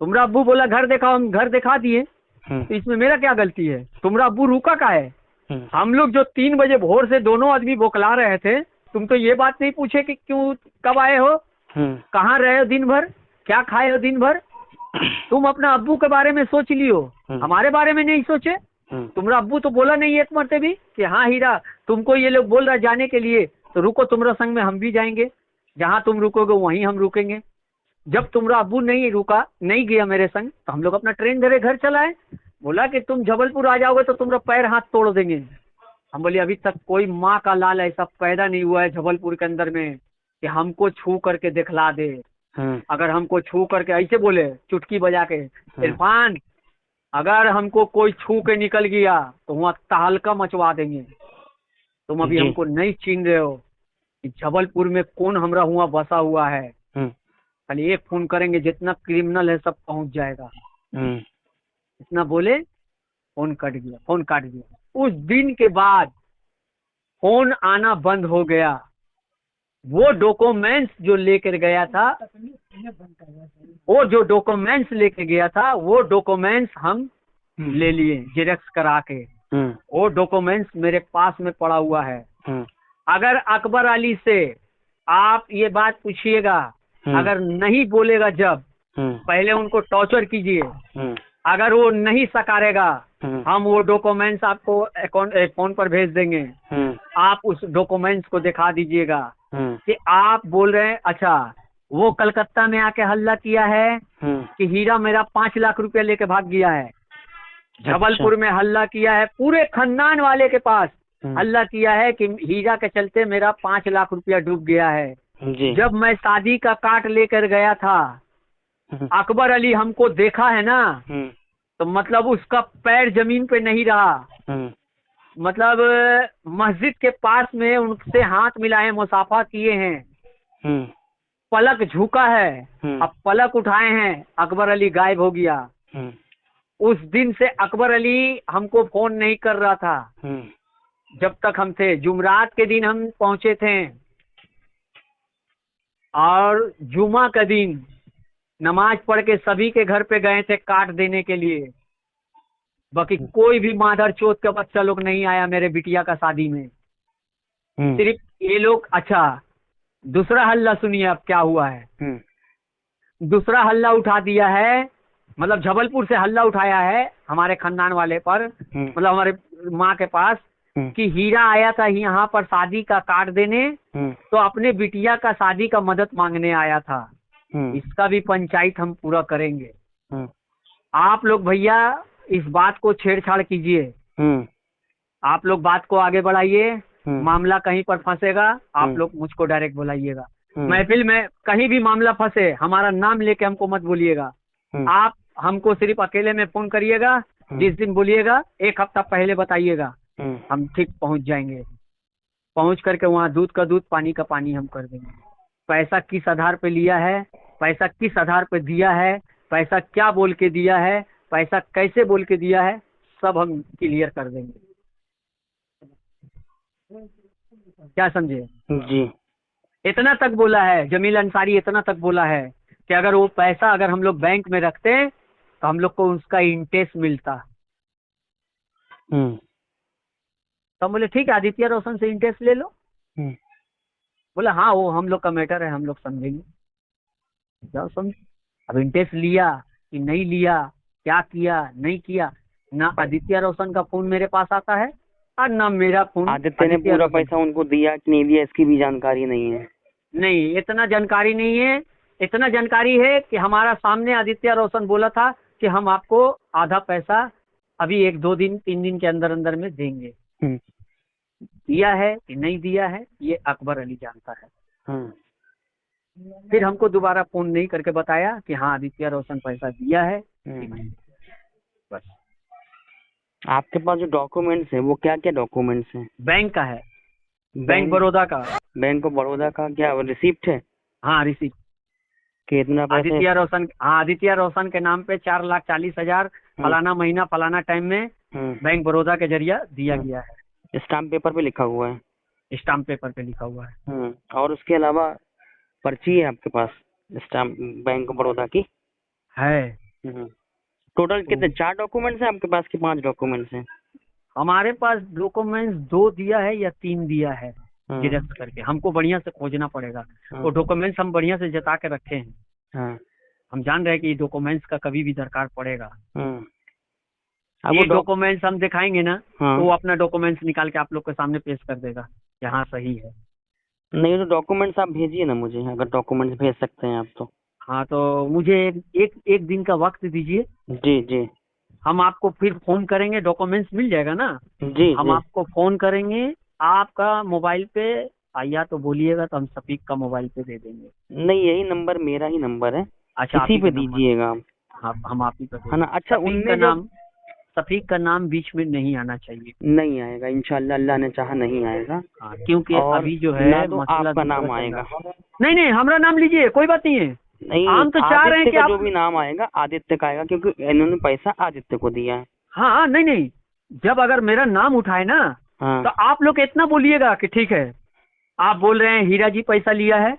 तुम्हारा अब्बू बोला घर दिखाओ, हम घर दिखा दिए, तो इसमें मेरा क्या गलती है? तुम्हारा अब्बू रुका काहे? हम लोग जो 3 बजे भोर से दोनों आदमी बौखला रहे थे, तुम तो ये बात नहीं पूछे कि क्यों, कब आए हो, कहाँ रहे हो दिन भर, क्या खाए हो दिन भर। तुम अपना अब्बू के बारे में सोच लियो, हमारे बारे में नहीं सोचे। तुम्हारा अब्बू तो बोला नहीं एक मरते भी कि हाँ हीरा तुमको ये लोग बोल रहा जाने के लिए, तो रुको तुम्हारा संग में हम भी जाएंगे, जहाँ तुम रुकोगे वहीं हम रुकेंगे। जब तुम्हारा अब्बू नहीं रुका, नहीं गया मेरे संग, तो हम लोग अपना ट्रेन धरे घर चलाए। बोला कि तुम जबलपुर आ जाओगे तो तुम्हारा पैर हाथ तोड़ देंगे। हम बोले अभी तक कोई माँ का लाल ऐसा पैदा नहीं हुआ है जबलपुर के अंदर में कि हमको छू करके दिखला दे। अगर हमको छू करके, ऐसे बोले चुटकी बजा के, इरफान अगर हमको कोई छू के निकल गया तो वहाँ तहलका मचवा देंगे। तुम अभी हमको नहीं चिन्ह रहे हो कि जबलपुर में कौन हमरा हुआ बसा हुआ है। खाली एक फोन करेंगे, जितना क्रिमिनल है सब पहुंच जाएगा। इतना बोले फोन कट गया, फोन काट दिया। उस दिन के बाद फोन आना बंद हो गया। वो डॉक्यूमेंट्स जो लेकर गया था, वो जो डॉक्यूमेंट्स लेके गया था, वो डॉक्यूमेंट्स हम ले लिए जेरॉक्स करा के। वो डॉक्यूमेंट्स मेरे पास में पड़ा हुआ है। अगर अकबर अली से आप ये बात पूछिएगा, अगर नहीं बोलेगा जब, पहले उनको टॉर्चर कीजिए। अगर वो नहीं सकारेगा, हम वो डॉक्यूमेंट्स आपको फोन पर भेज देंगे। आप उस डॉक्यूमेंट्स को दिखा दीजिएगा कि आप बोल रहे हैं अच्छा वो कलकत्ता में आके हल्ला किया है कि हीरा मेरा 5 लाख रुपया लेके भाग गया है। जबलपुर में हल्ला किया है, पूरे खानदान वाले के पास हल्ला किया है कि हीरा के चलते मेरा 5 लाख रुपया डूब गया है। जब मैं शादी का कार्ड लेकर गया था, अकबर अली हमको देखा है ना, तो मतलब उसका पैर जमीन पे नहीं रहा। मतलब मस्जिद के पास में उनसे हाथ मिलाए, मुसाफा किए हैं, पलक झुका है, अब पलक उठाए हैं, अकबर अली गायब हो गया। उस दिन से अकबर अली हमको फोन नहीं कर रहा था जब तक हम थे। जुमरात के दिन हम पहुंचे थे और जुमा का दिन नमाज पढ़ के सभी के घर पे गए थे कार्ड देने के लिए। बाकी कोई भी मादर चोत का बच्चा लोग नहीं आया मेरे बिटिया का शादी में, सिर्फ ये लोग। अच्छा दूसरा हल्ला सुनिए अब क्या हुआ है। दूसरा हल्ला उठा दिया है, मतलब जबलपुर से हल्ला उठाया है हमारे खानदान वाले पर, मतलब हमारे माँ के पास, कि हीरा आया था यहाँ पर शादी का कार्ड देने, तो अपने बिटिया का शादी का मदद मांगने आया था। इसका भी पंचायत हम पूरा करेंगे। आप लोग भैया इस बात को छेड़छाड़ कीजिए, आप लोग बात को आगे बढ़ाइए। मामला कहीं पर फंसेगा आप लोग मुझको डायरेक्ट बुलाइएगा। महफिल में कहीं भी मामला फंसे हमारा नाम लेके हमको मत बोलिएगा। आप हमको सिर्फ अकेले में फोन करिएगा, जिस दिन बोलिएगा 1 हफ्ता पहले बताइएगा, हम ठीक पहुंच जाएंगे। पहुंच करके वहाँ दूध का दूध, पानी का पानी हम कर देंगे। पैसा किस आधार पे लिया है, पैसा किस आधार पे दिया है, पैसा क्या बोल के दिया है, पैसा कैसे बोल के दिया है, सब हम क्लियर कर देंगे। क्या समझे जी? इतना तक बोला है जमील अंसारी, इतना तक बोला है कि अगर वो पैसा अगर हम लोग बैंक में रखते हैं तो हम लोग को उसका इंटरेस्ट मिलता। तो बोले ठीक है आदित्य रोशन से इंटरेस्ट ले लो। बोला हाँ वो हम लोग का मैटर है, हम लोग समझेंगे। जाओ समझ। अब इंटरेस्ट लिया कि नहीं लिया, क्या किया नहीं किया, ना आदित्य रोशन का फोन मेरे पास आता है और ना मेरा फोन। आदित्य ने पूरा पैसा उनको दिया कि नहीं दिया इसकी भी जानकारी नहीं है। नहीं, इतना जानकारी नहीं है। इतना जानकारी है कि हमारा सामने आदित्य रोशन बोला था कि हम आपको आधा पैसा अभी 1-2 दिन 3 दिन के अंदर अंदर में देंगे। दिया है कि नहीं दिया है ये अकबर अली जानता है। फिर हमको दोबारा फोन नहीं करके बताया कि हाँ आदित्य रोशन पैसा दिया है। बस। आपके पास जो डॉक्यूमेंट्स है वो क्या क्या डॉक्यूमेंट्स हैं? बैंक का है, बैंक बड़ौदा का। बैंक ऑफ बड़ौदा का क्या रिसिप्ट है? हाँ रिसिप्ट। कितना पैसे? आदित्य रोशन, हाँ आदित्य रोशन के नाम पे 4,40,000 फलाना महीना फलाना टाइम में बैंक बड़ौदा के जरिया दिया गया है। स्टाम्प पेपर पे लिखा हुआ है? स्टाम्प पेपर पे लिखा हुआ है। और उसके अलावा पर्ची है आपके पास स्टाम्प बैंक ऑफ बड़ौदा की? है। टोटल कितने 4 डॉक्यूमेंट्स हैं आपके पास कि 5 डॉक्यूमेंट्स हैं? हमारे पास डॉक्यूमेंट्स 2 दिया है या 3 दिया है जेरॉक्स करके, हमको बढ़िया से खोजना पड़ेगा। वो डॉक्यूमेंट्स हम बढ़िया से जता के रखे हैं। हम जान रहे हैं कि डॉक्यूमेंट्स का कभी भी दरकार पड़ेगा। ये डॉक्यूमेंट्स हम दिखाएंगे ना तो वो अपना डॉक्यूमेंट्स निकाल के आप लोग के सामने पेश कर देगा कि हाँ सही है। नहीं तो डॉक्यूमेंट्स आप भेजिए ना मुझे, अगर डॉक्यूमेंट्स भेज सकते हैं आप तो। हाँ तो मुझे एक दिन का वक्त दीजिए। जी जी। हम आपको फिर फोन करेंगे, डॉक्यूमेंट्स मिल जाएगा ना। जी हम आपको फोन करेंगे, आपका मोबाइल पे आया तो बोलिएगा तो हम सफीक का मोबाइल पे दे देंगे। नहीं यही नंबर मेरा ही नंबर है। अच्छा इसी पे दीजिएगा आप। हम आप ही पे है ना। अच्छा उनमें सफीक का नाम बीच में नहीं आना चाहिए। नहीं आएगा इंशाल्लाह, अल्लाह ने चाहा नहीं आएगा। क्योंकि अभी जो है ना तो आपका नाम आएगा। नहीं हमारा नाम लीजिए, कोई बात नहीं है। नहीं हम तो चाह रहे हैं कि जो भी नाम आएगा आदित्य का आएगा, क्योंकि इन्होंने पैसा आदित्य को दिया है। हाँ नहीं, जब अगर मेरा नाम उठाए ना तो आप लोग इतना बोलिएगा कि ठीक है, आप बोल रहे हैं हीरा जी पैसा लिया है,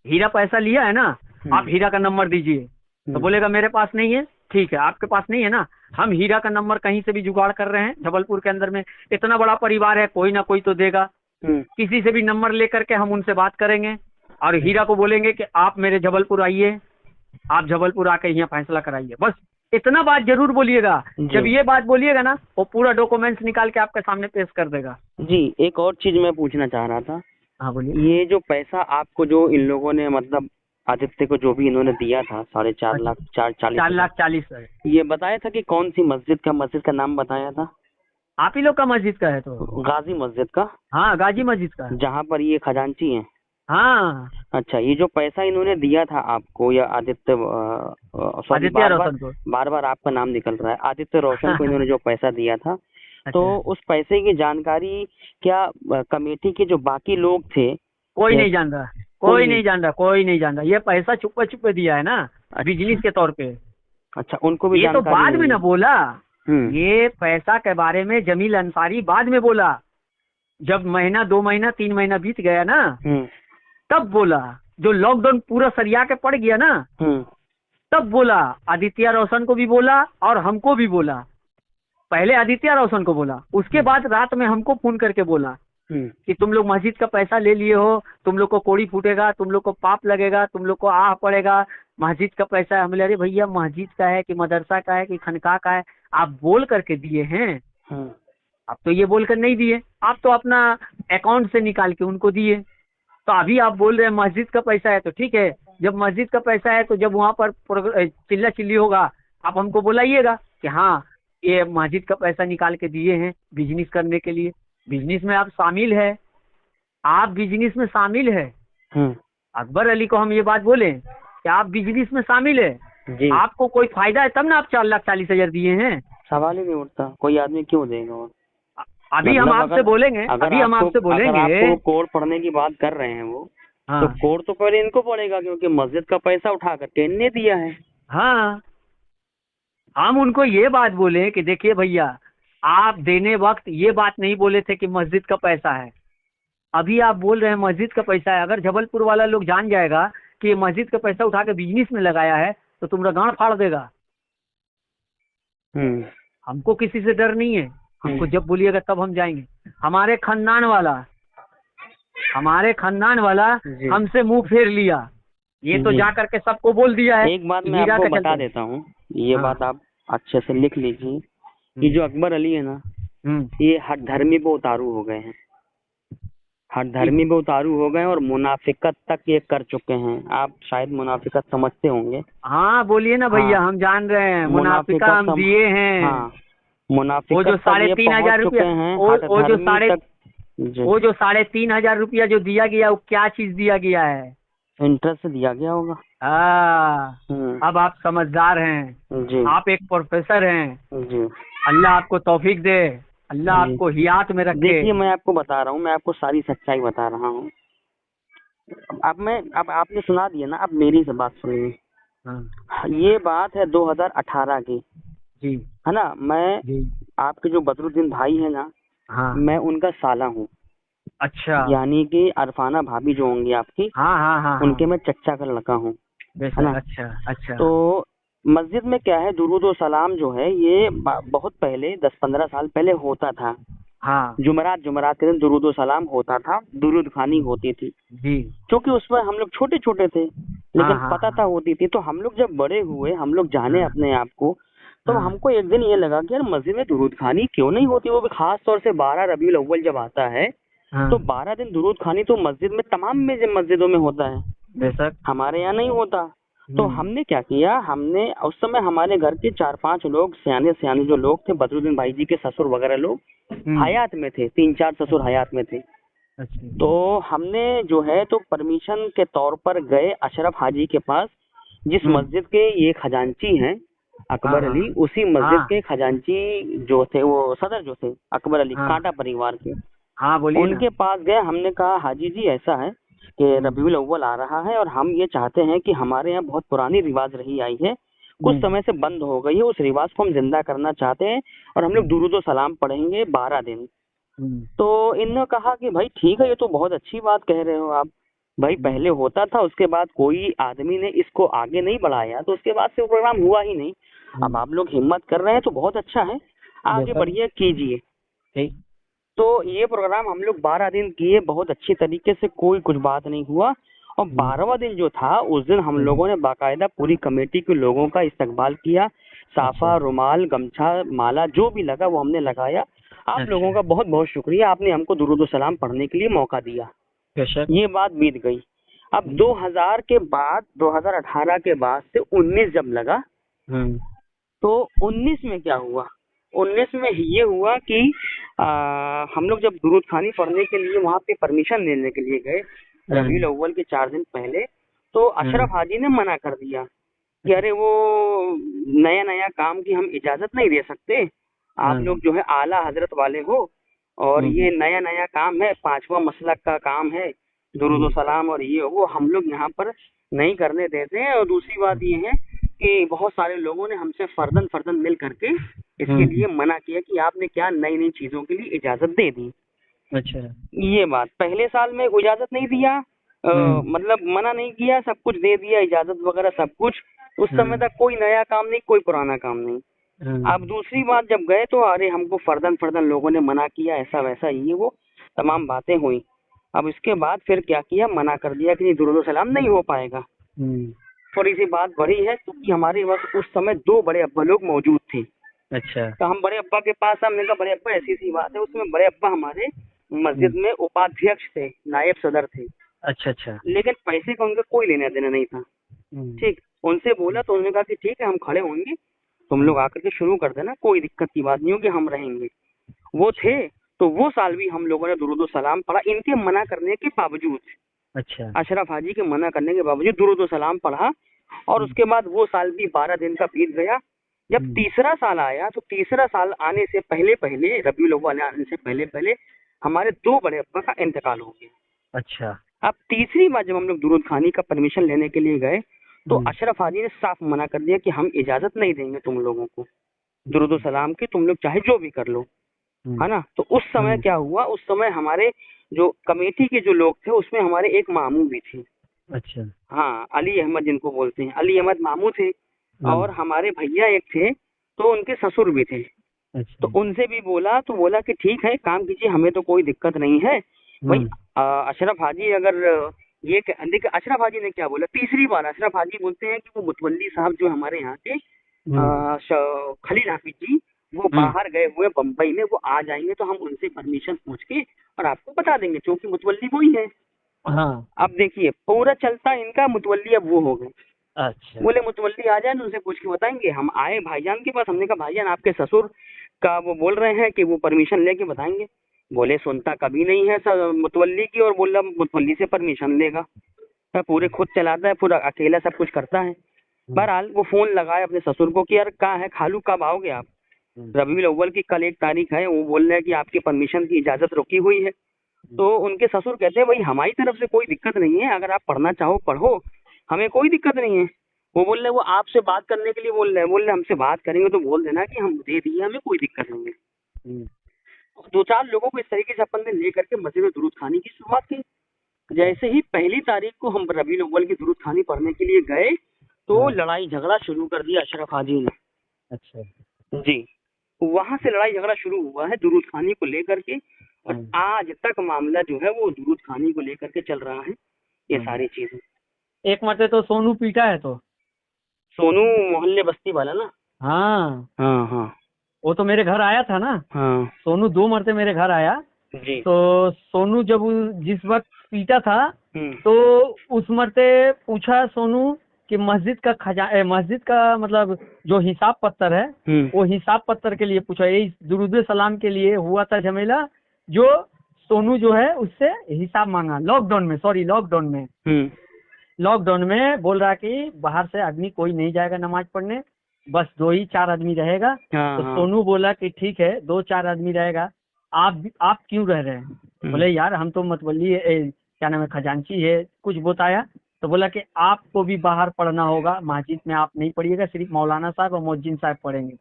हीरा पैसा लिया है ना, आप हीरा का नंबर दीजिए। तो बोलेगा मेरे पास नहीं है। ठीक है, आपके पास नहीं है ना, हम हीरा का नंबर कहीं से भी जुगाड़ कर रहे हैं। जबलपुर के अंदर में इतना बड़ा परिवार है, कोई ना कोई तो देगा। किसी से भी नंबर लेकर के हम उनसे बात करेंगे और हीरा को बोलेंगे कि आप मेरे जबलपुर आइए, आप जबलपुर आके यहाँ फैसला कराइए। बस इतना बात जरूर बोलिएगा। जब ये बात बोलिएगा ना वो पूरा डॉक्यूमेंट्स निकाल के आपके सामने पेश कर देगा। जी एक और चीज मैं पूछना चाह रहा था। हाँ बोलिए। ये जो पैसा आपको जो इन लोगों ने मतलब आदित्य को जो भी इन्होंने दिया था 4,40,000, ये बताया था कि कौन सी मस्जिद का नाम बताया था? आप ही लोग का मस्जिद का है तो गाजी मस्जिद का। हाँ गाजी मस्जिद का, जहाँ पर ये खजांची है। हाँ अच्छा ये जो पैसा इन्होंने दिया था आपको या आदित्य रोशन को, बार बार आपका नाम निकल रहा है, आदित्य रोशन को इन्होंने जो पैसा दिया था तो उस पैसे की जानकारी क्या कमेटी के जो बाकी लोग थे कोई नहीं जान रहा? कोई नहीं जान रहा। ये पैसा छुपे छुपे दिया है ना बिजनेस के तौर पे। अच्छा उनको भी ये तो बाद में ना बोला। ये पैसा के बारे में जमील अंसारी बाद में बोला, जब महीना 2 महीना 3 महीना बीत गया ना तब बोला। जो लॉकडाउन पूरा सरिया के पड़ गया ना तब बोला। आदित्य रोशन को भी बोला और हमको भी बोला। पहले आदित्य रोशन को बोला, उसके बाद रात में हमको फोन करके बोला कि तुम लोग मस्जिद का पैसा ले लिए हो, तुम लोग को कोड़ी फूटेगा, तुम लोग को पाप लगेगा, तुम लोग को आह पड़ेगा, मस्जिद का पैसा है। हम बोले अरे भैया मस्जिद का है कि मदरसा का है कि खनका का है, आप बोल करके दिए हैं। आप तो ये बोलकर नहीं दिए, आप तो अपना अकाउंट से निकाल के उनको दिए। तो अभी आप बोल रहे हैं मस्जिद का पैसा है, तो ठीक है, जब मस्जिद का पैसा है तो जब वहाँ पर चिल्ला चिल्ली होगा आप हमको बुलाइएगा कि हाँ ये मस्जिद का पैसा निकाल के दिए हैं बिजनेस करने के लिए। बिजनेस में आप शामिल है, आप बिजनेस में शामिल है। अकबर अली को हम ये बात बोले कि आप बिजनेस में शामिल है, आपको कोई फायदा है तब ना आप 4,40,000 दिए हैं। सवाल ही नहीं उठता, कोई आदमी क्यों देगा। अभी हम आपसे बोलेंगे, अभी हम आपसे बोलेंगे। आपको कोड पढ़ने की बात कर रहे हैं वो, तो कोड तो पहले इनको पड़ेगा क्योंकि मस्जिद का पैसा उठा करके इनने दिया है। हाँ हम उनको ये बात बोले कि देखिए भैया आप देने वक्त ये बात नहीं बोले थे कि मस्जिद का पैसा है, अभी आप बोल रहे हैं मस्जिद का पैसा है। अगर जबलपुर वाला लोग जान जाएगा कि ये मस्जिद का पैसा उठा के बिजनेस में लगाया है तो तुम्हारा गांड फाड़ देगा। हमको किसी से डर नहीं है, हमको जब बोलिएगा तब हम जाएंगे। हमारे खानदान वाला हमसे मुंह फेर लिया, ये तो जा करके सबको बोल दिया है। एक बात मैं आपको बता देता हूँ, ये बात आप अच्छे से लिख लीजिए। ये जो अकबर अली है ना ये हर धर्मी पे उतारू हो गए हैं, हर धर्मी पे उतारू हो गए और मुनाफिकत तक ये कर चुके हैं। आप शायद मुनाफिकत समझते होंगे। हाँ बोलिए ना भैया। हम जान रहे हैं मुनाफिकत हम दिए हैं। मुनाफिकत वो जो 3,500 रुपया वो जो 3,500 रुपया जो दिया गया वो क्या चीज दिया गया है? इंटरेस्ट से दिया गया होगा। अब आप समझदार हैं जी, आप एक प्रोफेसर हैं जी। अल्लाह आपको तौफीक दे, अल्लाह आपको हियात में रखे। देखिए मैं आपको बता रहा हूँ, मैं आपको सारी सच्चाई बता रहा हूँ। अब आपने सुना दिया ना, अब मेरी से बात सुनिए। ये बात है 2018 की जी, है ना। मैं आपके जो बदरुद्दीन भाई है ना, मैं उनका साला हूँ। अच्छा, यानी कि अरफाना भाभी जो होंगी आपकी, हाँ, उनके मैं चच्चा का लड़का हूँ, है ना। अच्छा। तो मस्जिद में क्या है, दुरूद और सलाम जो है ये बहुत पहले 10-15 साल पहले होता था। हाँ जुमरात के दिन दुरूद और सलाम होता था, दुरूद खानी होती थी जी। क्योंकि उसमें हम लोग छोटे छोटे थे, लेकिन हाँ पता था होती थी। तो हम लोग जब बड़े हुए, हम लोग जाने हाँ अपने आप को, तो हाँ हमको एक दिन ये लगा कि यार मस्जिद में दुरूद खानी क्यों नहीं होती, वो भी खास तौर से 12 रबीउल अव्वल जब आता है हाँ। तो 12 दिन दुरूद खानी तो मस्जिद में, तमाम में मस्जिदों में होता है, बेशक। हमारे यहाँ नहीं होता। तो हमने क्या किया, हमने उस समय हमारे घर के 4-5 लोग सियाने सियाने जो लोग थे, बदरुद्दीन भाई जी के ससुर वगैरह लोग हयात में थे, 3-4 ससुर हयात में थे। अच्छा। तो हमने जो है तो परमिशन के तौर पर गए अशरफ हाजी के पास, जिस मस्जिद के ये खजांची हैं अकबर अली, उसी मस्जिद के खजांची जो थे, वो सदर जो थे अकबर अली कांटा परिवार के, हाँ बोलिए उनके पास गए। हमने कहा हाजी जी ऐसा है कि रबीउल अव्वल आ रहा है और हम ये चाहते हैं कि हमारे यहाँ बहुत पुरानी रिवाज रही आई है, कुछ समय से बंद हो गई है, उस रिवाज को हम जिंदा करना चाहते हैं और हम लोग दुरूद और सलाम पढ़ेंगे 12 दिन। तो इन्होंने कहा कि भाई ठीक है, ये तो बहुत अच्छी बात कह रहे हो आप भाई, पहले होता था, उसके बाद कोई आदमी ने इसको आगे नहीं बढ़ाया, तो उसके बाद से वो प्रोग्राम हुआ ही नहीं। अब आप लोग हिम्मत कर रहे हैं तो बहुत अच्छा है, आगे बढ़िए कीजिए। तो ये प्रोग्राम हम लोग 12 दिन किए, बहुत अच्छी तरीके से, कोई कुछ बात नहीं हुआ। और 12वां दिन जो था, उस दिन हम लोगों ने बाकायदा पूरी कमेटी के लोगों का इस्तकबाल किया, साफा, रुमाल, गमछा, माला जो भी लगा वो हमने लगाया। आप लोगों का बहुत बहुत शुक्रिया, आपने हमको दुरूद और सलाम पढ़ने के लिए मौका दिया। ये बात बीत गई। अब 2000 के बाद, 2018 के बाद से 19 जब लगा, तो 19 में क्या हुआ, 19 में ये हुआ कि हम लोग जब दुरूद खानी पढ़ने के लिए वहाँ पे परमिशन लेने के लिए गए रबीउल अव्वल के 4 दिन पहले, तो अशरफ हाजी ने मना कर दिया कि अरे वो नया नया काम की हम इजाजत नहीं दे सकते, आप लोग जो है आला हजरत वाले हो और ये नया नया काम है, 5वां मसलक का काम है दुरूद सलाम, और ये वो हम लोग यहाँ पर नहीं करने देते हैं। और दूसरी बात ये है कि बहुत सारे लोगों ने हमसे फर्दन फर्दन मिल करके इसके लिए मना किया कि आपने क्या नई नई चीजों के लिए इजाजत दे दी। अच्छा, ये बात पहले साल में इजाजत नहीं दिया, मतलब मना नहीं किया, सब कुछ दे दिया, इजाजत वगैरह सब कुछ। उस समय तक कोई नया काम नहीं, कोई पुराना काम नहीं। अब दूसरी बात जब गए तो अरे हमको फर्दन फर्दन लोगों ने मना किया, ऐसा वैसा ये वो तमाम बातें हुई। अब इसके बाद फिर क्या किया, मना कर दिया कि दुरूद सलाम नहीं हो पाएगा। थोड़ी सी बात बढ़ी है क्योंकि हमारे वक्त उस समय 2 बड़े अब्बा लोग मौजूद थे। अच्छा, तो हम बड़े अब्बा के पास, हमने कहा बड़े अब्बा ऐसी सी बात है, उसमें बड़े अब्बा हमारे मस्जिद में उपाध्यक्ष थे, नायब सदर थे। अच्छा, लेकिन पैसे का उनका कोई लेना देना नहीं था। ठीक, उनसे बोला तो उन्होंने कहा कि ठीक है हम खड़े होंगे, तुम लोग आकर के शुरू कर देना, कोई दिक्कत की बात नहीं होगी, हम रहेंगे। वो थे, तो वो साल भी हम लोगों ने दुरूद सलाम पढ़ा, इनके मना करने के बावजूद। अच्छा, अशरफ हाजी के मना करने के बावजूद दुरूद सलाम पढ़ा। और उसके बाद वो साल भी 12 दिन का बीत गया। जब तीसरा साल आया तो तीसरा साल आने से पहले पहले, रबीउल अव्वल आने से पहले पहले हमारे 2 बड़े अब्बा का इंतकाल हो गया। अच्छा, अब तीसरी बार जब हम लोग दुरूद खानी का परमिशन लेने के लिए गए तो अशरफ हाजी ने साफ मना कर दिया कि हम इजाजत नहीं देंगे तुम लोगों को दुरूद सलाम की, तुम लोग चाहे जो भी कर लो, है ना। तो उस समय क्या हुआ, उस समय हमारे जो कमेटी के जो लोग थे उसमें हमारे एक मामू भी थे। अच्छा, हाँ, अली अहमद जिनको बोलते हैं, अली अहमद मामू थे। और हमारे भैया एक थे, तो उनके ससुर भी थे। अच्छा, तो उनसे भी बोला, तो बोला कि ठीक है काम कीजिए, हमें तो कोई दिक्कत नहीं है भाई। अशरफ हाजी अगर ये देखिए अशरफ हाजी ने क्या बोला, तीसरी बार अशरफ हाजी बोलते हैं कि वो मुतवल्ली साहब जो हमारे यहाँ के खलील हाफिज जी, वो बाहर गए हुए बम्बई में, वो आ जाएंगे तो हम उनसे परमिशन पूछ के और आपको बता देंगे, क्योंकि मुतवल्ली वही है। हाँ, अब देखिए पूरा चलता इनका, मुतवल्ली अब वो हो गए। अच्छा, बोले मुतवल्ली आ जाए, उनसे पूछ के बताएंगे। हम आए भाईजान के पास, हमने कहा भाईजान आपके ससुर का वो बोल रहे हैं कि वो परमिशन लेके बताएंगे। बोले सुनता कभी नहीं है सर मुतवल्ली की, और बोला मुतवल्ली से परमिशन लेगा, पूरे खुद चलाता है, पूरा अकेला सब कुछ करता है। बहरहाल वो फोन लगाए अपने ससुर को कि यार कहाँ है खालू, कब आओगे आप, रबीउल अव्वल की कल 1 तारीख है, वो बोल रहे हैं कि आपकी परमिशन की इजाजत रुकी हुई है। तो उनके ससुर कहते हैं भाई हमारी तरफ से कोई दिक्कत नहीं है, अगर आप पढ़ना चाहो पढ़ो, हमें कोई दिक्कत नहीं है। वो बोल रहे वो आपसे बात करने के लिए बोल रहे हैं, बोल रहे हमसे बात करेंगे तो बोल देना कि हम दे दिए, हमें कोई दिक्कत नहीं है। 2-4 लोगों को इस तरीके से अपन ने लेकर के मस्जिद में दुरूद खानी की शुरुआत की। जैसे ही 1 तारीख को हम रबीउल अव्वल की दुरूद खानी पढ़ने के लिए गए तो लड़ाई झगड़ा शुरू कर दिया अशरफ हाजी ने। अच्छा जी, वहां से लड़ाई झगड़ा शुरू हुआ है दुरूद खानी को लेकर के, और आज तक मामला जो है वो दुरूद खानी को लेकर के चल रहा है। ये सारी चीजें एक मरते तो सोनू पीटा है, तो सोनू मोहल्ले बस्ती वाला ना। हाँ हाँ हाँ, वो तो मेरे घर आया था ना। हाँ सोनू 2 मरते मेरे घर आया जी। तो सोनू जब जिस वक्त पीटा था तो उस मरते पूछा सोनू कि मस्जिद का मतलब जो हिसाब पत्तर है वो हिसाब पत्तर के लिए पूछा। यही दुरूद सलाम के लिए हुआ था झमेला, जो सोनू जो है उससे हिसाब मांगा लॉकडाउन में बोल रहा कि बाहर से आदमी कोई नहीं जाएगा नमाज पढ़ने, बस 2 ही 4 आदमी रहेगा। तो सोनू बोला कि ठीक है 2-4 आदमी रहेगा, आप क्यों रह रहे हैं? बोले यार हम तो मतवली क्या नाम है खजांची है, कुछ बताया। तो बोला कि आपको भी बाहर पढ़ना होगा, मस्जिद में आप नहीं पढ़िएगा, सिर्फ मौलाना साहब और मौजिन साहब पढ़ेंगे।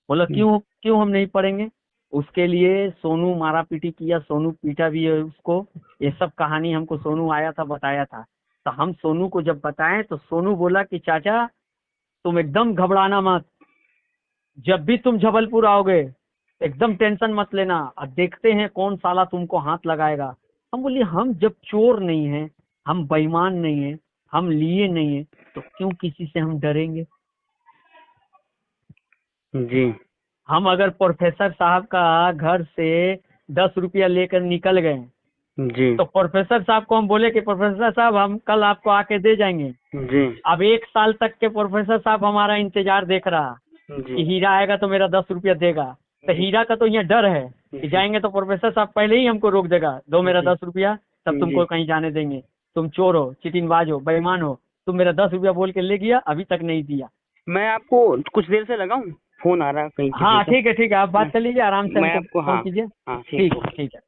बोला क्यों हम नहीं पढ़ेंगे? उसके लिए सोनू मारा पीटी किया, सोनू पीटा भी है उसको। ये सब कहानी हमको सोनू आया था बताया था। तो हम सोनू को जब बताएं तो सोनू बोला कि चाचा तुम एकदम घबराना मत, जब भी तुम जबलपुर आओगे एकदम टेंशन मत लेना, अब देखते हैं कौन साला तुमको हाथ लगाएगा। हम बोलिए हम जब चोर नहीं है, हम बेईमान नहीं है, हम लिए नहीं है, तो क्यों किसी से हम डरेंगे? जी, हम अगर प्रोफेसर साहब का घर से 10 रुपया लेकर निकल गए जी, तो प्रोफेसर साहब को हम बोले कि प्रोफेसर साहब हम कल आपको आके दे जाएंगे जी। अब 1 साल तक के प्रोफेसर साहब हमारा इंतजार देख रहा कि हीरा आएगा तो मेरा 10 रुपया देगा। तो हीरा का तो यहाँ डर है कि जाएंगे तो प्रोफेसर साहब पहले ही हमको रोक देगा, दो मेरा 10 रुपया तब तुमको कहीं जाने देंगे, तुम चोर हो, चिटिंगबाज हो, बेईमान हो, तुम मेरा 10 रुपया बोल के ले गया, अभी तक नहीं दिया। मैं आपको कुछ देर से लगाऊं, फोन आ रहा है कहीं। हाँ ठीक है आप बात कर लीजिए आराम से, मैं आपको फोन कीजिए। ठीक है।